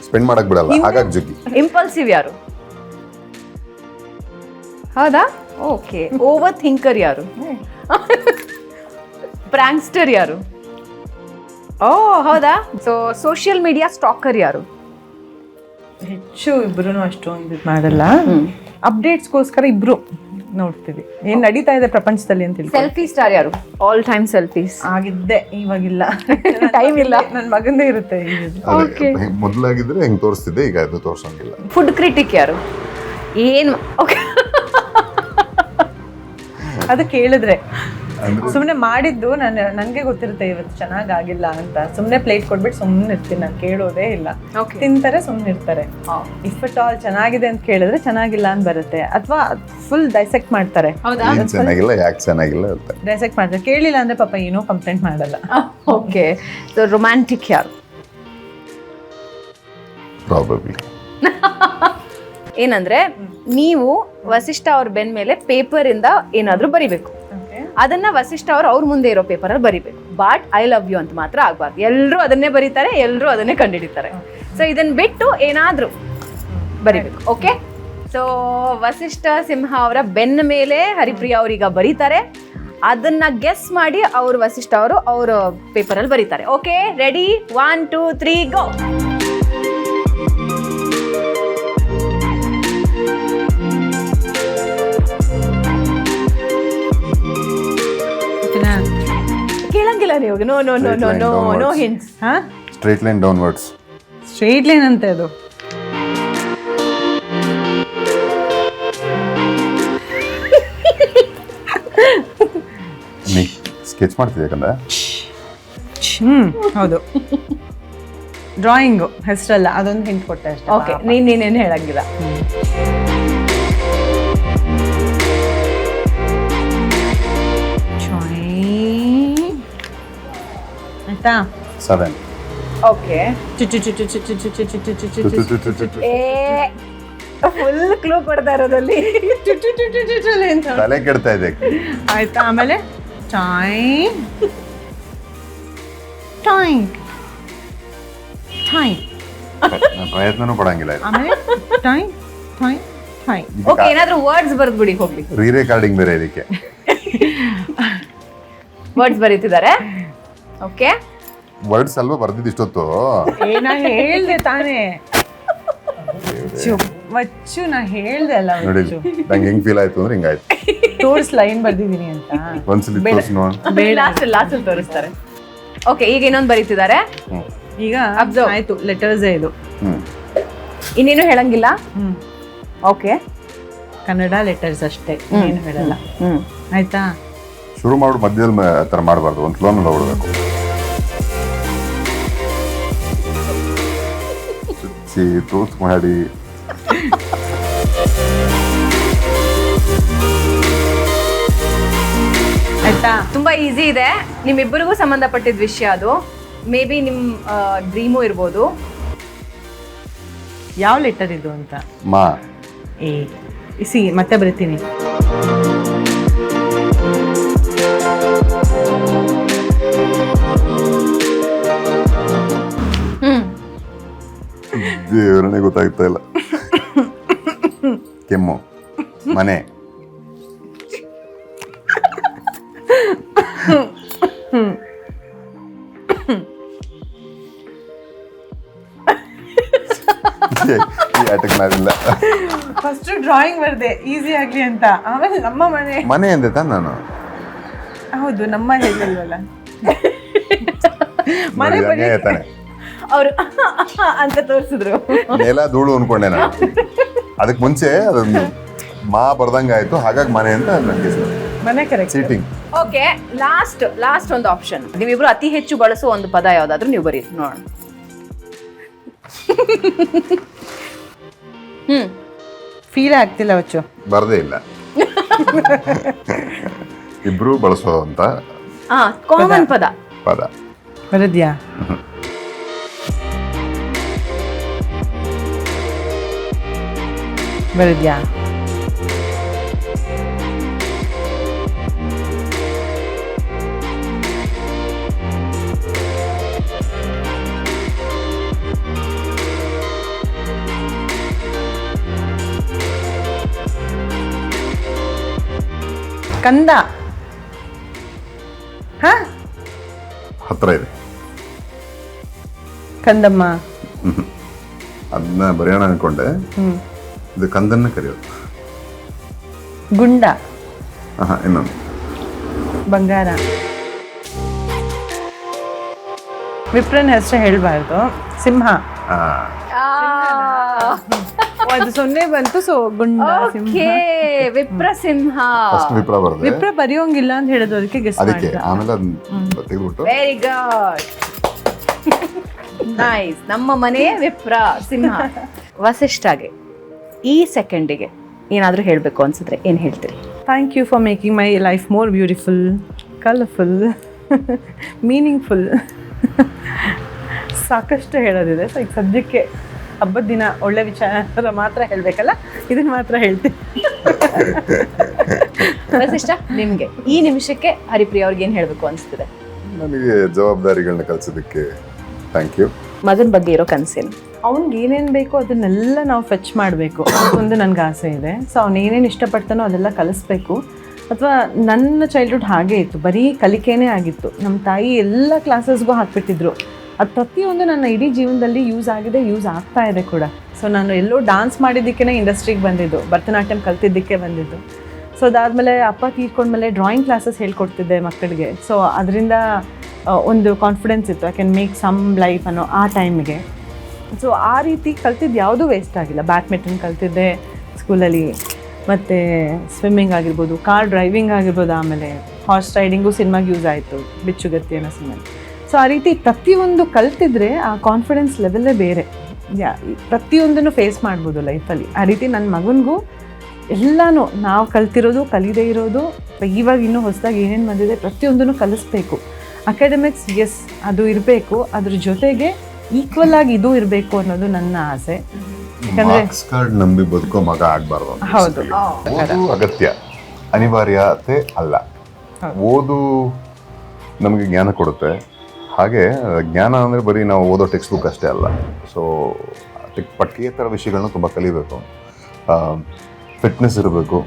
ಸ್ಪೆಂಡ್ ಮಾಡಕ್ ಬಿಡಲ್ಲ, ಹಾಗಾಗಿ ಜುಗ್ಗಿ. ಇಂಪಲ್ಸಿವ್ ಯಾರು? ಹೌದಾ? ಓಕೆ. ಓವರ್ ಥಿಂಕರ್ ಯಾರು? ಪ್ರಾಂಕ್ಸ್ಟರ್ ಯಾರು? ಓ ಹೌದಾ? ಸೊ ಸೋಷಿಯಲ್ ಮೀಡಿಯಾ ಸ್ಟಾಕರ್ ಯಾರು? ಹೆಚ್ಚು ಇಬ್ರು ಅಷ್ಟೊಂದು ಇದು ಮಾಡಲ್ಲ. ಅಪ್ಡೇಟ್ಸ್ಗೋಸ್ಕರ ಇಬ್ರು ನೋಡ್ತೀವಿ ಏನ್ ನಡೀತಾ ಇದೆ ಪ್ರಪಂಚದಲ್ಲಿ ಅಂತ ಹೇಳಿ. ಸೆಲ್ಫಿ ಸ್ಟಾರ್ ಯಾರು? All time selfies. ಆಗಿದ್ದೆ, ಇವಾಗಿಲ್ಲ. ಟೈಮ್ ಇಲ್ಲ. ನನ್ನ ಮಗಂದೇ ಇರುತ್ತೆ. ಮೊದಲಾಗಿದ್ರೆ ಹೆಂಗ್ ತೋರಿಸ್ತಿದ್ದೆ, ಈಗ ಅದು ತೋರ್ಸಂಗಿಲ್ಲ. ಫುಡ್ ಕ್ರಿಟಿಕ್ ಯಾರು? ಏನು? ಓಕೆ. ಅದು ಕೇಳಿದ್ರೆ ಸುಮ್ಮನೆ ಮಾಡಿದ್ದು ನನಗೆ ಗೊತ್ತಿರುತ್ತೆ ಇವತ್ತು ಚೆನ್ನಾಗಿಲ್ಲ ಅಂತ. ಸುಮ್ಮನೆ ಪ್ಲೇಟ್ ಕೊಟ್ಬಿಟ್ಟು ಸುಮ್ಮನೆ ಇರ್ತೀನಿ, ನಾನು ಕೇಳೋದೇ ಇಲ್ಲ. ತಿಂತಾರೆ, ಸುಮ್ಮನೆ ಇರ್ತಾರೆ. ಇಫ್ ಅಟ್ ಆಲ್ ಚೆನ್ನಾಗಿದೆ ಅಂತ ಕೇಳಿದ್ರೆ ಚೆನ್ನಾಗಿಲ್ಲ ಅಂತ ಬರುತ್ತೆ, ಅಥವಾ ಫುಲ್ ಡೈಸೆಕ್ಟ್ ಮಾಡ್ತಾರೆ. ಚೆನ್ನಾಗಿಲ್ಲ, ಯಾಕೆ ಚೆನ್ನಾಗಿಲ್ಲ ಅಂತ ಡೈಸೆಕ್ಟ್ ಮಾಡ್ತಾರೆ. ಕೇಳಿಲ್ಲ ಅಂದ್ರೆ ಪಾಪ ಏನೋ ಕಂಪ್ಲೇಂಟ್ ಮಾಡಲ್ಲ. ಓಕೆ. ಸೊ ರೊಮ್ಯಾಂಟಿಕ್ ಯಾರು? ಪ್ರಾಬಬ್ಲಿ. ಏನಂದ್ರೆ ನೀವು ವಸಿಷ್ಠ ಅವ್ರ ಬೆನ್ ಮೇಲೆ ಪೇಪರ್ ಇಂದ ಏನಾದ್ರೂ ಬರಿಬೇಕು, ಅದನ್ನ ವಸಿಷ್ಠ ಅವ್ರ ಮುಂದೆ ಇರೋ ಪೇಪರ್ ಅಲ್ಲಿ ಬರಿಬೇಕು. ಬಟ್ ಐ ಲವ್ ಯು ಅಂತ ಮಾತ್ರ ಆಗ್ಬಾರ್ದು. ಎಲ್ಲರೂ ಅದನ್ನೇ ಬರೀತಾರೆ, ಎಲ್ಲರೂ ಅದನ್ನೇ ಕಂಡುಹಿಡಿತಾರೆ. ಸೊ ಇದನ್ನ ಬಿಟ್ಟು ಏನಾದ್ರೂ ಬರಿಬೇಕು. ಓಕೆ. ಸೊ ವಸಿಷ್ಠ ಸಿಂಹ ಅವರ ಬೆನ್ನ ಮೇಲೆ ಹರಿಪ್ರಿಯಾ ಅವ್ರೀಗ ಬರೀತಾರೆ, ಅದನ್ನ ಗೆಸ್ ಮಾಡಿ ಅವ್ರು ವಸಿಷ್ಠ ಅವರು ಅವ್ರ ಪೇಪರ್ ಅಲ್ಲಿ ಬರೀತಾರೆ. Okay, ready? 1 2 3 ಗೋ. ಕೇಳಂಗಿಲ್ಲ ನೀವು. No no no no no no hints. ಹಾ, straight line downwards. Straight line ಅಂತೆ ಅದು. ನೀ ಸ್ಕೆಚ್ ಮಾಡ್ತಿದ್ದೆ ಯಾಕಂದ್ರೆ ಹೌದು. ಡ್ರಾಯಿಂಗು ಹೆಸರಲ್ಲ, ಅದೊಂದು ಹಿಂಟ್ ಕೊಟ್ಟೆ ಅಷ್ಟೇ. ಓಕೆ, ನೀನೇನು ಹೇಳಂಗಿಲ್ಲ. ಆಯ್ತಾ? 7. ಓಕೆ. ಫುಲ್ ಕ್ಲೂ ಕೊಡ್ತಾ ಇರೋದಲ್ಲಿ ತಲೆ ಕೆಡ್ತಾ ಇದೆ. ಆಯ್ತಾ? ಆಮೇಲೆ ಟಾಯ್ ಟಾಯ್ ನಾನು ಪ್ರಯತ್ನನೂ ಪಡಂಗಿಲ್ಲ ಇದು. ಆಮೇಲೆ ಟಾಯ್ ಟಾಯ್ ಟಾಯ್. ಓಕೆ, ಏನಾದ್ರೂ ವರ್ಡ್ಸ್ ಬರ್ದ್ಬಿಡಿ ಹೋಗ್ಲಿ. ರೀರೆಕಾರ್ಡಿಂಗ್ ಬೇರೆ ಇದಕ್ಕೆ. ವರ್ಡ್ಸ್ ಬರೀತಿದ್ದಾರೆ. ಓಕೆ, ವರ್ಡ್ಸ್ ಅಲ್ವಾ ಬರ್ದಿದ್ದು ಇಷ್ಟೊತ್ತು. ನಾ ಹೇಳ್ದೆ ತಾನೇ ವಚ್ಚು, ನಾ ಹೇಳ್ದೆ ಅಲ್ಲ ನೋಡಿ ವಚ್ಚು. ನಂಗೆ ಹೆಂಗ್ ಫೀಲ್ ಆಯ್ತು ಅಂದ್ರೆ ಹಿಂಗಾಯ್ತು. ತೋರ್ಸ್ ಲೈನ್ ಬರ್ದಿದ್ದೀನಿ ಅಂತ. ಒಂದ್ಸಲಿ ತೋರ್ಸ್ ನೋಡ್. ಲಾಸ್ಟ್ ತೋರಿಸ್ತಾರೆ. ಓಕೆ, ಈಗ ಇನ್ನೊಂದು ಬರೀತಿದ್ದಾರೆ. ಈಗ Observe. ಆಯ್ತು, ಲೆಟರ್ಸೇ ಇದು. ಇನ್ನೇನು ಹೇಳಂಗಿಲ್ಲ. ಓಕೆ, ಕನ್ನಡ ಲೆಟರ್ಸ್ ಅಷ್ಟೇ, ಏನು ಹೇಳಲ್ಲ. ಆಯ್ತಾ? ಶುರು ಮಾಡು, ಮಧ್ಯದಲ್ಲಿ ಆ ಥರ ಮಾಡಬಾರ್ದು, ಒಂದು ಫ್ಲೋನಲ್ಲಿ ಹೋಗ್ಬಿಡ್ಬೇಕು. ಚುಚ್ಚಿ ತೂತ್ ಮಾಡಿ ಆಯ್ತಾ? ತುಂಬಾ ಈಸಿ ಇದೆ. ನಿಮ್ಮಿಬ್ಬರಿಗೂ ಸಂಬಂಧಪಟ್ಟಿದ ವಿಷಯ ಅದು. ಮೇ ಬಿ ನಿಮ್ಮ ಡ್ರೀಮು ಇರ್ಬೋದು. ಯಾವ ಲೆಟರ್ ಇದು ಅಂತ. ಮಾ ಸಿ ಮತ್ತೆ ಬರಿತೀನಿ. ದೇವರೇ ಗೊತ್ತಾಗ್ತಾ ಇಲ್ಲ. ಕೆಮ್ಮು, ಮನೆ, ಈ ಆಟಕ್ಕೆ ನಾನಿಲ್ಲ. ಫಸ್ಟ್ ಡ್ರಾಯಿಂಗ್ ಬರ್ದೆ ಈಸಿ ಆಗ್ಲಿ ಅಂತ, ಆಮೇಲೆ ನಮ್ಮ ಮನೆ. ಮನೆ ಅಂದೆ ತಾನೆ ನಾನು. ಹೌದು, ನಮ್ಮ ಹೇಳಿಲ್ವಲ್ಲ. ನೋಡಿ, ಹಂಗೆ ತಾನೆ. ಅವರು ಅಂತ ತೋರಿಸಿದ್ರು. ನೆಲ ಧೂಳು ಅನ್ಕೊಂಡೆ ನಾನು. ಅದಕ್ಕೆ ಮುಂಚೆ ಅದೊಂದು ಮಾ ಬರ್ದಂಗ ಆಯ್ತು, ಹಾಗಾಗಿ ಮನೆ ಅಂತ ನನಗೆ ಮನೆ ಕರೆಕ್ಟ್. ಸೀಟಿಂಗ್. ಓಕೆ, ಲಾಸ್ಟ್ ಒಂದು ಆಪ್ಷನ್. ನೀವಿಬ್ರು ಅತಿ ಹೆಚ್ಚು ಬಳಸುವ ಒಂದು ಪದ ಯಾವ್ದಾದ್ರು ನೀವು ಬರೀ ನೋಡೋಣ. ಫೀಲ್ ಆಗ್ತಿಲ್ಲ ವಚ್ಚು. ಬರದೇ ಇಲ್ಲ. ಇಬ್ರು ಬಳಸೋಂತ ಕಾಮನ್ ಪದ. ಬರದ್ಯಾ? ಬರದ್ಯಾ? ಕಂದ. ಹ, ಹತ್ರ ಇದೆ. ಕಂದಮ್ಮ. ಅದನ್ನ ಬರೆಯೋಣ ಅನ್ಕೊಂಡೆ. ಇದು ಕಂದನ್ನ ಕರೆಯೋದು. ಗುಂಡ. ಇನ್ನೊಂದು ಬಂಗಾರ. ವಿಪ್ರನ ಹೆಸರು ಹೇಳ್ಬಾರ್ದು. ಸಿಂಹ. ಅದು 0 ಬಂತು. ಸೊ ಗುಂಡ, ಸಿಂಹ. ವಿಪ್ರ ಸಿಂಹ. ಫಸ್ಟ್ ವಿಪ್ರ ಬರ್ದೆ. ವಿಪ್ರ ಬರೆಯೋಂಗಿಲ್ಲ ಅಂತ ಹೇಳೋದು, ಅದಕ್ಕೆ ಗೆಸ್ ಅದಕ್ಕೆ ಮಾಡಿದ. ಆಮೇಲೆ ಅದನ್ನ ತೆಗೆದ್ಬಿಟ್ಟು ವೆರಿ ಗುಡ್, ನೈಸ್. ನಮ್ಮ ಮನೆಯ ವಿಪ್ರ ಸಿಂಹ. ವಸಿಷ್ಠಗೆ ಈ ಸೆಕೆಂಡಿಗೆ ಏನಾದರೂ ಹೇಳಬೇಕು ಅನ್ಸಿದ್ರೆ ಏನು ಹೇಳ್ತೀರಿ? Thank you for making my life more beautiful, colourful, meaningful. ಸಾಕಷ್ಟು ಹೇಳೋದಿದೆ. ಸೊ ಈಗ ಸದ್ಯಕ್ಕೆ ಹಬ್ಬದ ದಿನ ಒಳ್ಳೆ ವಿಚಾರ ಮಾತ್ರ ಹೇಳಬೇಕಲ್ಲ, ಇದನ್ನು ಮಾತ್ರ ಹೇಳ್ತೀನಿ. ವಸಿಷ್ಠ, ನಿಮಗೆ ಈ ನಿಮಿಷಕ್ಕೆ ಹರಿಪ್ರಿಯ ಅವ್ರಿಗೆ ಏನು ಹೇಳಬೇಕು ಅನಿಸ್ತಿದೆ? ನನಗೆ ಜವಾಬ್ದಾರಿಗಳನ್ನ ಕಲಿಸೋದಕ್ಕೆ ಥ್ಯಾಂಕ್ ಯು. ಮಗನ ಬಗ್ಗೆ ಇರೋ ಕನಸೇನು? ಅವ್ನಿಗೆ ಏನೇನು ಬೇಕೋ ಅದನ್ನೆಲ್ಲ ನಾವು ಫೆಚ್ ಮಾಡಬೇಕು, ಅದೊಂದು ನನಗೆ ಆಸೆ ಇದೆ. ಸೊ ಅವ್ನು ಏನೇನು ಇಷ್ಟಪಡ್ತಾನೋ ಅದೆಲ್ಲ ಕಲಿಸ್ಬೇಕು. ಅಥವಾ ನನ್ನ ಚೈಲ್ಡ್ಹುಡ್ ಹಾಗೇ ಇತ್ತು, ಬರೀ ಕಲಿಕೆನೇ ಆಗಿತ್ತು. ನಮ್ಮ ತಾಯಿ ಎಲ್ಲ ಕ್ಲಾಸಸ್ಗೂ ಹಾಕ್ಬಿಟ್ಟಿದ್ರು. ಅದು ಪ್ರತಿಯೊಂದು ನನ್ನ ಇಡೀ ಜೀವನದಲ್ಲಿ ಯೂಸ್ ಆಗಿದೆ, ಯೂಸ್ ಆಗ್ತಾ ಇದೆ ಕೂಡ. ಸೊ ನಾನು ಎಲ್ಲೋ ಡಾನ್ಸ್ ಮಾಡಿದ್ದಕ್ಕೇ ಇಂಡಸ್ಟ್ರಿಗೆ ಬಂದಿದ್ದು, ಭರತನಾಟ್ಯಂ ಕಲ್ತಿದ್ದಕ್ಕೆ ಬಂದಿದ್ದು. ಸೊ ಅದಾದಮೇಲೆ ಅಪ್ಪ ತೀರ್ಕೊಂಡ್ಮೇಲೆ ಡ್ರಾಯಿಂಗ್ ಕ್ಲಾಸಸ್ ಹೇಳ್ಕೊಡ್ತಿದ್ದೆ ಮಕ್ಕಳಿಗೆ. ಸೊ ಅದರಿಂದ ಒಂದು ಕಾನ್ಫಿಡೆನ್ಸ್ ಇತ್ತು, I can make some life ಅನ್ನೋ ಆ ಟೈಮಿಗೆ. ಸೊ ಆ ರೀತಿ ಕಲ್ತಿದ್ದು ಯಾವುದೂ ವೇಸ್ಟ್ ಆಗಿಲ್ಲ. ಬ್ಯಾಡ್ಮಿಂಟನ್ ಕಲ್ತಿದ್ದೆ ಸ್ಕೂಲಲ್ಲಿ, ಮತ್ತು ಸ್ವಿಮ್ಮಿಂಗ್ ಆಗಿರ್ಬೋದು, ಕಾರ್ ಡ್ರೈವಿಂಗ್ ಆಗಿರ್ಬೋದು, ಆಮೇಲೆ ಹಾರ್ಸ್ ರೈಡಿಂಗು ಸಿನಿಮಾಗೆ ಯೂಸ್ ಆಯಿತು, ಬಿಚ್ಚುಗತ್ತಿ ಅನ್ನೋ ಸಿನಿಮಾ. ಸೊ ಆ ರೀತಿ ಪ್ರತಿಯೊಂದು ಕಲ್ತಿದ್ರೆ ಆ ಕಾನ್ಫಿಡೆನ್ಸ್ ಲೆವೆಲ್ಲೇ ಬೇರೆ. ಪ್ರತಿಯೊಂದನ್ನು ಫೇಸ್ ಮಾಡ್ಬೋದು ಲೈಫಲ್ಲಿ. ಆ ರೀತಿ ನನ್ನ ಮಗನಿಗೂ ಎಲ್ಲನೂ ನಾವು ಕಲ್ತಿರೋದು, ಕಲಿದೇ ಇರೋದು, ಇವಾಗ ಇನ್ನೂ ಹೊಸದಾಗಿ ಏನೇನು ಬಂದಿದೆ ಪ್ರತಿಯೊಂದನ್ನು ಕಲಿಸ್ಬೇಕು. ಅಕಾಡೆಮಿಕ್ಸ್ ಎಸ್ ಅದು ಇರಬೇಕು, ಅದ್ರ ಜೊತೆಗೆ ಈಕ್ವಲ್ ಆಗಿ ಇದು ಇರಬೇಕು ಅನ್ನೋದು ನನ್ನ ಆಸೆ. ಮಾರ್ಕ್ಸ್ ಕಾರ್ಡ್ ನಂಬಿ ಬದುಕೋ ಮಗ ಆಗ್ಬಾರ್ದು. ಹೌದು, ಓದು ಅಗತ್ಯ, ಅನಿವಾರ್ಯತೆ ಅಲ್ಲ. ಓದು ನಮಗೆ ಜ್ಞಾನ ಕೊಡುತ್ತೆ, ಹಾಗೆ ಜ್ಞಾನ ಅಂದರೆ ಬರೀ ನಾವು ಓದೋ ಟೆಕ್ಸ್ಟ್ ಬುಕ್ ಅಷ್ಟೇ ಅಲ್ಲ. ಸೊ ಪಠ್ಯೇತರ ವಿಷಯಗಳನ್ನ ತುಂಬ ಕಲಿಬೇಕು. ಫಿಟ್ನೆಸ್ ಇರಬೇಕು,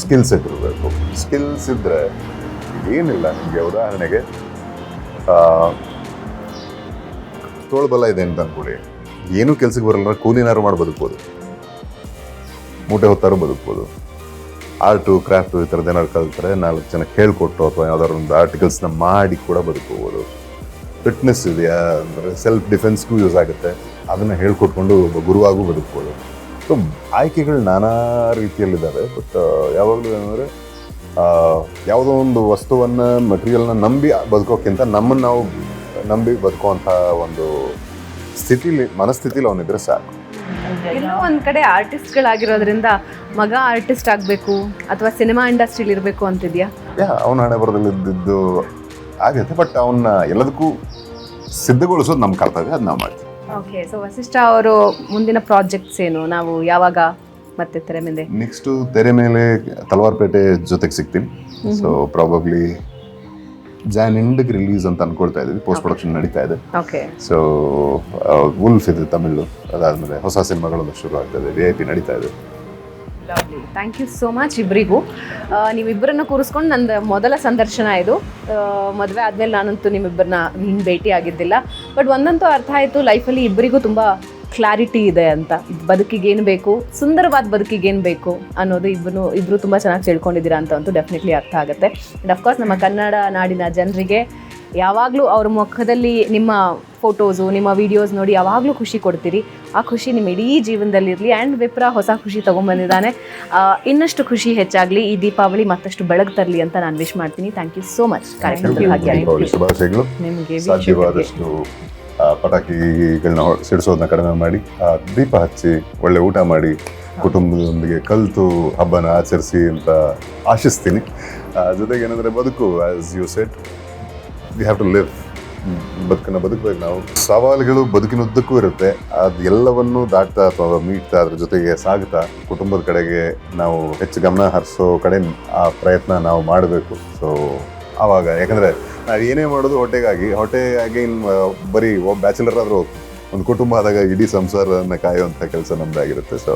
ಸ್ಕಿಲ್ ಸೆಟ್ ಇರಬೇಕು. ಸ್ಕಿಲ್ಸ್ ಇದ್ದರೆ ಏನಿಲ್ಲ, ನಿಮಗೆ ಉದಾಹರಣೆಗೆ ತೋಳ್ಬಲ ಇದೆ ಅಂತ ಅಂದ್ಕೊಳ್ಳಿ, ಏನೂ ಕೆಲ್ಸಕ್ಕೆ ಬರಲ್ಲ, ಕೂಲಿನಾರು ಮಾಡಿ ಬದುಕ್ಬೋದು, ಮೂಟೆ ಹೊತ್ತಾರು ಬದುಕ್ಬೋದು. ಆರ್ಟು ಕ್ರಾಫ್ಟು ಈ ಥರದ್ದು ಏನಾದ್ರು ಕಲ್ತ್ರೆ 4 ಜನಕ್ಕೆ ಹೇಳ್ಕೊಟ್ಟು ಅಥವಾ ಯಾವ್ದಾದ್ರು ಒಂದು ಆರ್ಟಿಕಲ್ಸ್ನ ಮಾಡಿ ಕೂಡ ಬದುಕೋಬೋದು. ಫಿಟ್ನೆಸ್ ಇದೆಯಾ ಅಂದರೆ ಸೆಲ್ಫ್ ಡಿಫೆನ್ಸ್ಗೂ ಯೂಸ್ ಆಗುತ್ತೆ, ಅದನ್ನು ಹೇಳ್ಕೊಟ್ಕೊಂಡು ಒಬ್ಬ ಗುರುವಾಗೂ ಬದುಕ್ಬೋದು. ಸೊ ಆಯ್ಕೆಗಳು ನಾನಾ ರೀತಿಯಲ್ಲಿದ್ದಾವೆ. ಬಟ್ ಯಾವಾಗಲೂ ಏನಂದರೆ ಯಾವುದೋ ಒಂದು ವಸ್ತುವನ್ನು ಮೆಟೀರಿಯಲ್ನ ನಂಬಿ ಬದುಕೋಕ್ಕಿಂತ ನಮ್ಮನ್ನು ನಾವು ನಂಬಿ ಬದುಕುವಂಥ ಒಂದು ಮನಸ್ಥಿತಿಲಿ ಅವನಿದ್ರೆ ಸಾಕು. ಎಲ್ಲೋ ಒಂದು ಕಡೆ ಆರ್ಟಿಸ್ಟ್ಗಳಾಗಿರೋದ್ರಿಂದ ಮಗ ಆರ್ಟಿಸ್ಟ್ ಆಗಬೇಕು ಅಥವಾ ಸಿನಿಮಾ ಇಂಡಸ್ಟ್ರಿಲಿ ಇರಬೇಕು ಅಂತಿದೆಯಾ? ಅವನ ಹಣೆ ಬರದಲ್ಲಿ ಇದ್ದಿದ್ದು ಆಗುತ್ತೆ, ಬಟ್ ಅವನ್ನ ಎಲ್ಲದಕ್ಕೂ ಸಿದ್ಧಗೊಳಿಸೋದು ನಮ್ಮ ಕರ್ತವ್ಯ, ಅದು ನಾವು ಮಾಡ್ತೀವಿ. ಓಕೆ, ಸೊ ವಸಿಷ್ಠ ಅವರು ಮುಂದಿನ ಪ್ರಾಜೆಕ್ಟ್ಸ್ ಏನು? ನಾವು ಯಾವಾಗ ಮತ್ತೆ ತೆರೆ ಮೇಲೆ? ನೆಕ್ಸ್ಟು ತೆರೆ ಮೇಲೆ ತಲವಾರ್ಪೇಟೆ ಜೊತೆಗೆ ಸಿಗ್ತೀನಿ. ಸೊ ಪ್ರಾಬಬ್ಲಿ ಜಾನ್ ಎಂಡ್ಗೆ ರಿಲೀಸ್ ಅಂತ ಅನ್ಕೊಳ್ತಾ ಇದ್ದೀವಿ. ಪೋಸ್ಟ್ ಪ್ರೊಡಕ್ಷನ್ ನಡೀತಾ ಇದೆ. ಓಕೆ. ಸೊ ವುಲ್ಫ್ ಇದೆ ತಮಿಳು, ಅದಾದಮೇಲೆ ಹೊಸ ಸಿನಿಮಾಗಳೆಲ್ಲ ಶುರು ಆಗ್ತಾ ಇದೆ, VIP ನಡೀತಾ ಇದೆ. Lovely, thank you so much ಇಬ್ಬರಿಗೂ. ನೀವಿಬ್ಬರನ್ನ ಕೂರಿಸ್ಕೊಂಡು ನಂದು ಮೊದಲ ಸಂದರ್ಶನ ಇದು. ಮದುವೆ ಆದಮೇಲೆ ನಾನಂತೂ ನಿಮ್ಮಿಬ್ಬರನ್ನ ಹಿಂಗೆ ಭೇಟಿ ಆಗಿದ್ದಿಲ್ಲ. ಬಟ್ ಒಂದಂತೂ ಅರ್ಥ ಆಯಿತು, ಲೈಫಲ್ಲಿ ಇಬ್ಬರಿಗೂ ತುಂಬ ಕ್ಲಾರಿಟಿ ಇದೆ ಅಂತ. ಬದುಕಿಗೆ ಏನು ಬೇಕು, ಸುಂದರವಾದ ಬದುಕಿಗೆ ಏನು ಬೇಕು ಅನ್ನೋದು ಇಬ್ಬರು ತುಂಬ ಚೆನ್ನಾಗಿ ತಿಳ್ಕೊಂಡಿದ್ದೀರಾ ಅಂತೂ ಡೆಫಿನೆಟ್ಲಿ ಅರ್ಥ ಆಗುತ್ತೆ. ಆ್ಯಂಡ್ ಅಫ್ಕೋರ್ಸ್ ನಮ್ಮ ಕನ್ನಡ ನಾಡಿನ ಜನರಿಗೆ ಯಾವಾಗಲೂ ಅವ್ರ ಮುಖದಲ್ಲಿ ನಿಮ್ಮ ಫೋಟೋಸು, ನಿಮ್ಮ ವೀಡಿಯೋಸ್ ನೋಡಿ ಯಾವಾಗಲೂ ಖುಷಿ ಕೊಡ್ತೀರಿ. ಆ ಖುಷಿ ನಿಮ್ಮ ಇಡೀ ಜೀವನದಲ್ಲಿರಲಿ. ಆ್ಯಂಡ್ ವಿಪ್ರ ಹೊಸ ಖುಷಿ ತೊಗೊಂಬಂದಿದ್ದಾನೆ. ಇನ್ನಷ್ಟು ಖುಷಿ ಹೆಚ್ಚಾಗಲಿ, ಈ ದೀಪಾವಳಿ ಮತ್ತಷ್ಟು ಬೆಳಕು ತರಲಿ ಅಂತ ನಾನು ವಿಶ್ ಮಾಡ್ತೀನಿ. ಥ್ಯಾಂಕ್ ಯು ಸೋ ಮಚ್ ಕಾರ್ಯಕ್ರಮದಲ್ಲಿ ಭಾಗಿಯಾಗಿ. ಶುಭಾಶಯಗಳು. ನಿಮಗೆ ಸಾಧ್ಯವಾದಷ್ಟು ಪಟಾಕಿಗಳನ್ನ ಸಿಡಿಸೋದನ್ನ ಕಡಿಮೆ ಮಾಡಿ, ದೀಪ ಹಚ್ಚಿ, ಒಳ್ಳೆ ಊಟ ಮಾಡಿ, ಕುಟುಂಬದೊಂದಿಗೆ ಕಲಿತು ಹಬ್ಬನ ಆಚರಿಸಿ ಅಂತ ಆಶಿಸ್ತೀನಿ. ಜೊತೆಗೆ ಏನಂದರೆ ಬದುಕು, as you said, we have to live. ಬದುಕನ್ನು ಬದುಕಬೇಕು ನಾವು. ಸವಾಲುಗಳು ಬದುಕಿನುದ್ದಕ್ಕೂ ಇರುತ್ತೆ. ಅದು ಎಲ್ಲವನ್ನೂ ದಾಟ್ತಾ ಅಥವಾ ಮೀಟ್ತಾ ಅದ್ರ ಜೊತೆಗೆ ಸಾಗ್ತಾ ಕುಟುಂಬದ ಕಡೆಗೆ ನಾವು ಹೆಚ್ಚು ಗಮನ ಹರಿಸೋ ಕಡೆ ಆ ಪ್ರಯತ್ನ ನಾವು ಮಾಡಬೇಕು. ಸೊ ಆವಾಗ, ಯಾಕಂದರೆ ನಾವು ಏನೇ ಮಾಡೋದು ಹೊಟ್ಟೆಗಾಗಿ ಬರೀ ಒಬ್ಬ ಬ್ಯಾಚುಲರ್ ಆದರೂ ಒಂದು ಕುಟುಂಬ ಆದಾಗ ಇಡೀ ಸಂಸಾರನ ಕಾಯುವಂಥ ಕೆಲಸ ನಮ್ಮದಾಗಿರುತ್ತೆ. ಸೊ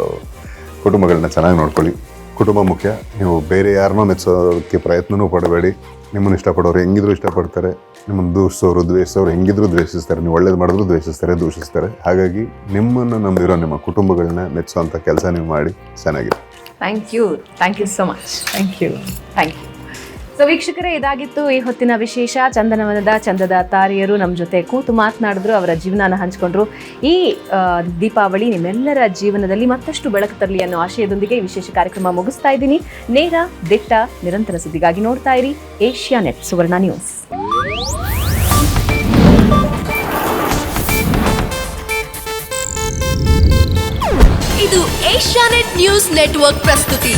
ಕುಟುಂಬಗಳನ್ನ ಚೆನ್ನಾಗಿ ನೋಡ್ಕೊಳ್ಳಿ. ಕುಟುಂಬ ಮುಖ್ಯ. ನೀವು ಬೇರೆ ಯಾರನ್ನೋ ಮೆಚ್ಚೋದಕ್ಕೆ ಪ್ರಯತ್ನವೂ ಪಡಬೇಡಿ. ನಿಮ್ಮನ್ನು ಇಷ್ಟಪಡೋರು ಹೆಂಗಿದ್ರು ಇಷ್ಟಪಡ್ತಾರೆ, ನಿಮ್ಮನ್ನು ದ್ವೇಷಿಸೋರು ಹೆಂಗಿದ್ರು ದ್ವೇಷಿಸ್ತಾರೆ, ನೀವು ಒಳ್ಳೇದು ಮಾಡಿದ್ರು ದ್ವೇಷಿಸ್ತಾರೆ, ದೂಷಿಸ್ತಾರೆ. ಹಾಗಾಗಿ ನಿಮ್ಮನ್ನು ನಂಬಿರೋ ನಿಮ್ಮ ಕುಟುಂಬಗಳನ್ನ ಮೆಚ್ಚುವಂಥ ಕೆಲಸ ನೀವು ಮಾಡಿ ಚೆನ್ನಾಗಿದೆ. Thank you so much. Thank you. So ವೀಕ್ಷಕರೇ, ಇದಾಗಿತ್ತು ಈ ಹೊತ್ತಿನ ವಿಶೇಷ. ಚಂದನವನದ ಚಂದದ ತಾರೆಯರು ನಮ್ಮ ಜೊತೆ ಕೂತು ಮಾತನಾಡಿದ್ರು, ಅವರ ಜೀವನನ ಹಂಚಿಕೊಂಡ್ರು. ಈ ದೀಪಾವಳಿ ನಿಮ್ಮೆಲ್ಲರ ಜೀವನದಲ್ಲಿ ಮತ್ತಷ್ಟು ಬೆಳಕು ತರಲಿ ಅನ್ನೋ ಆಶಯದೊಂದಿಗೆ ಈ ವಿಶೇಷ ಕಾರ್ಯಕ್ರಮ ಮುಗಿಸ್ತಾ ಇದ್ದೀನಿ. ನೇರ, ದಿಟ್ಟ, ನಿರಂತರ ಸುದ್ದಿಗಾಗಿ ನೋಡ್ತಾ ಇರಿ ಏಷ್ಯಾನೆಟ್ ಸುವರ್ಣ ನ್ಯೂಸ್. ಇದು ಏಷ್ಯಾನೆಟ್ ನ್ಯೂಸ್ ನೆಟ್ವರ್ಕ್ ಪ್ರಸ್ತುತಿ.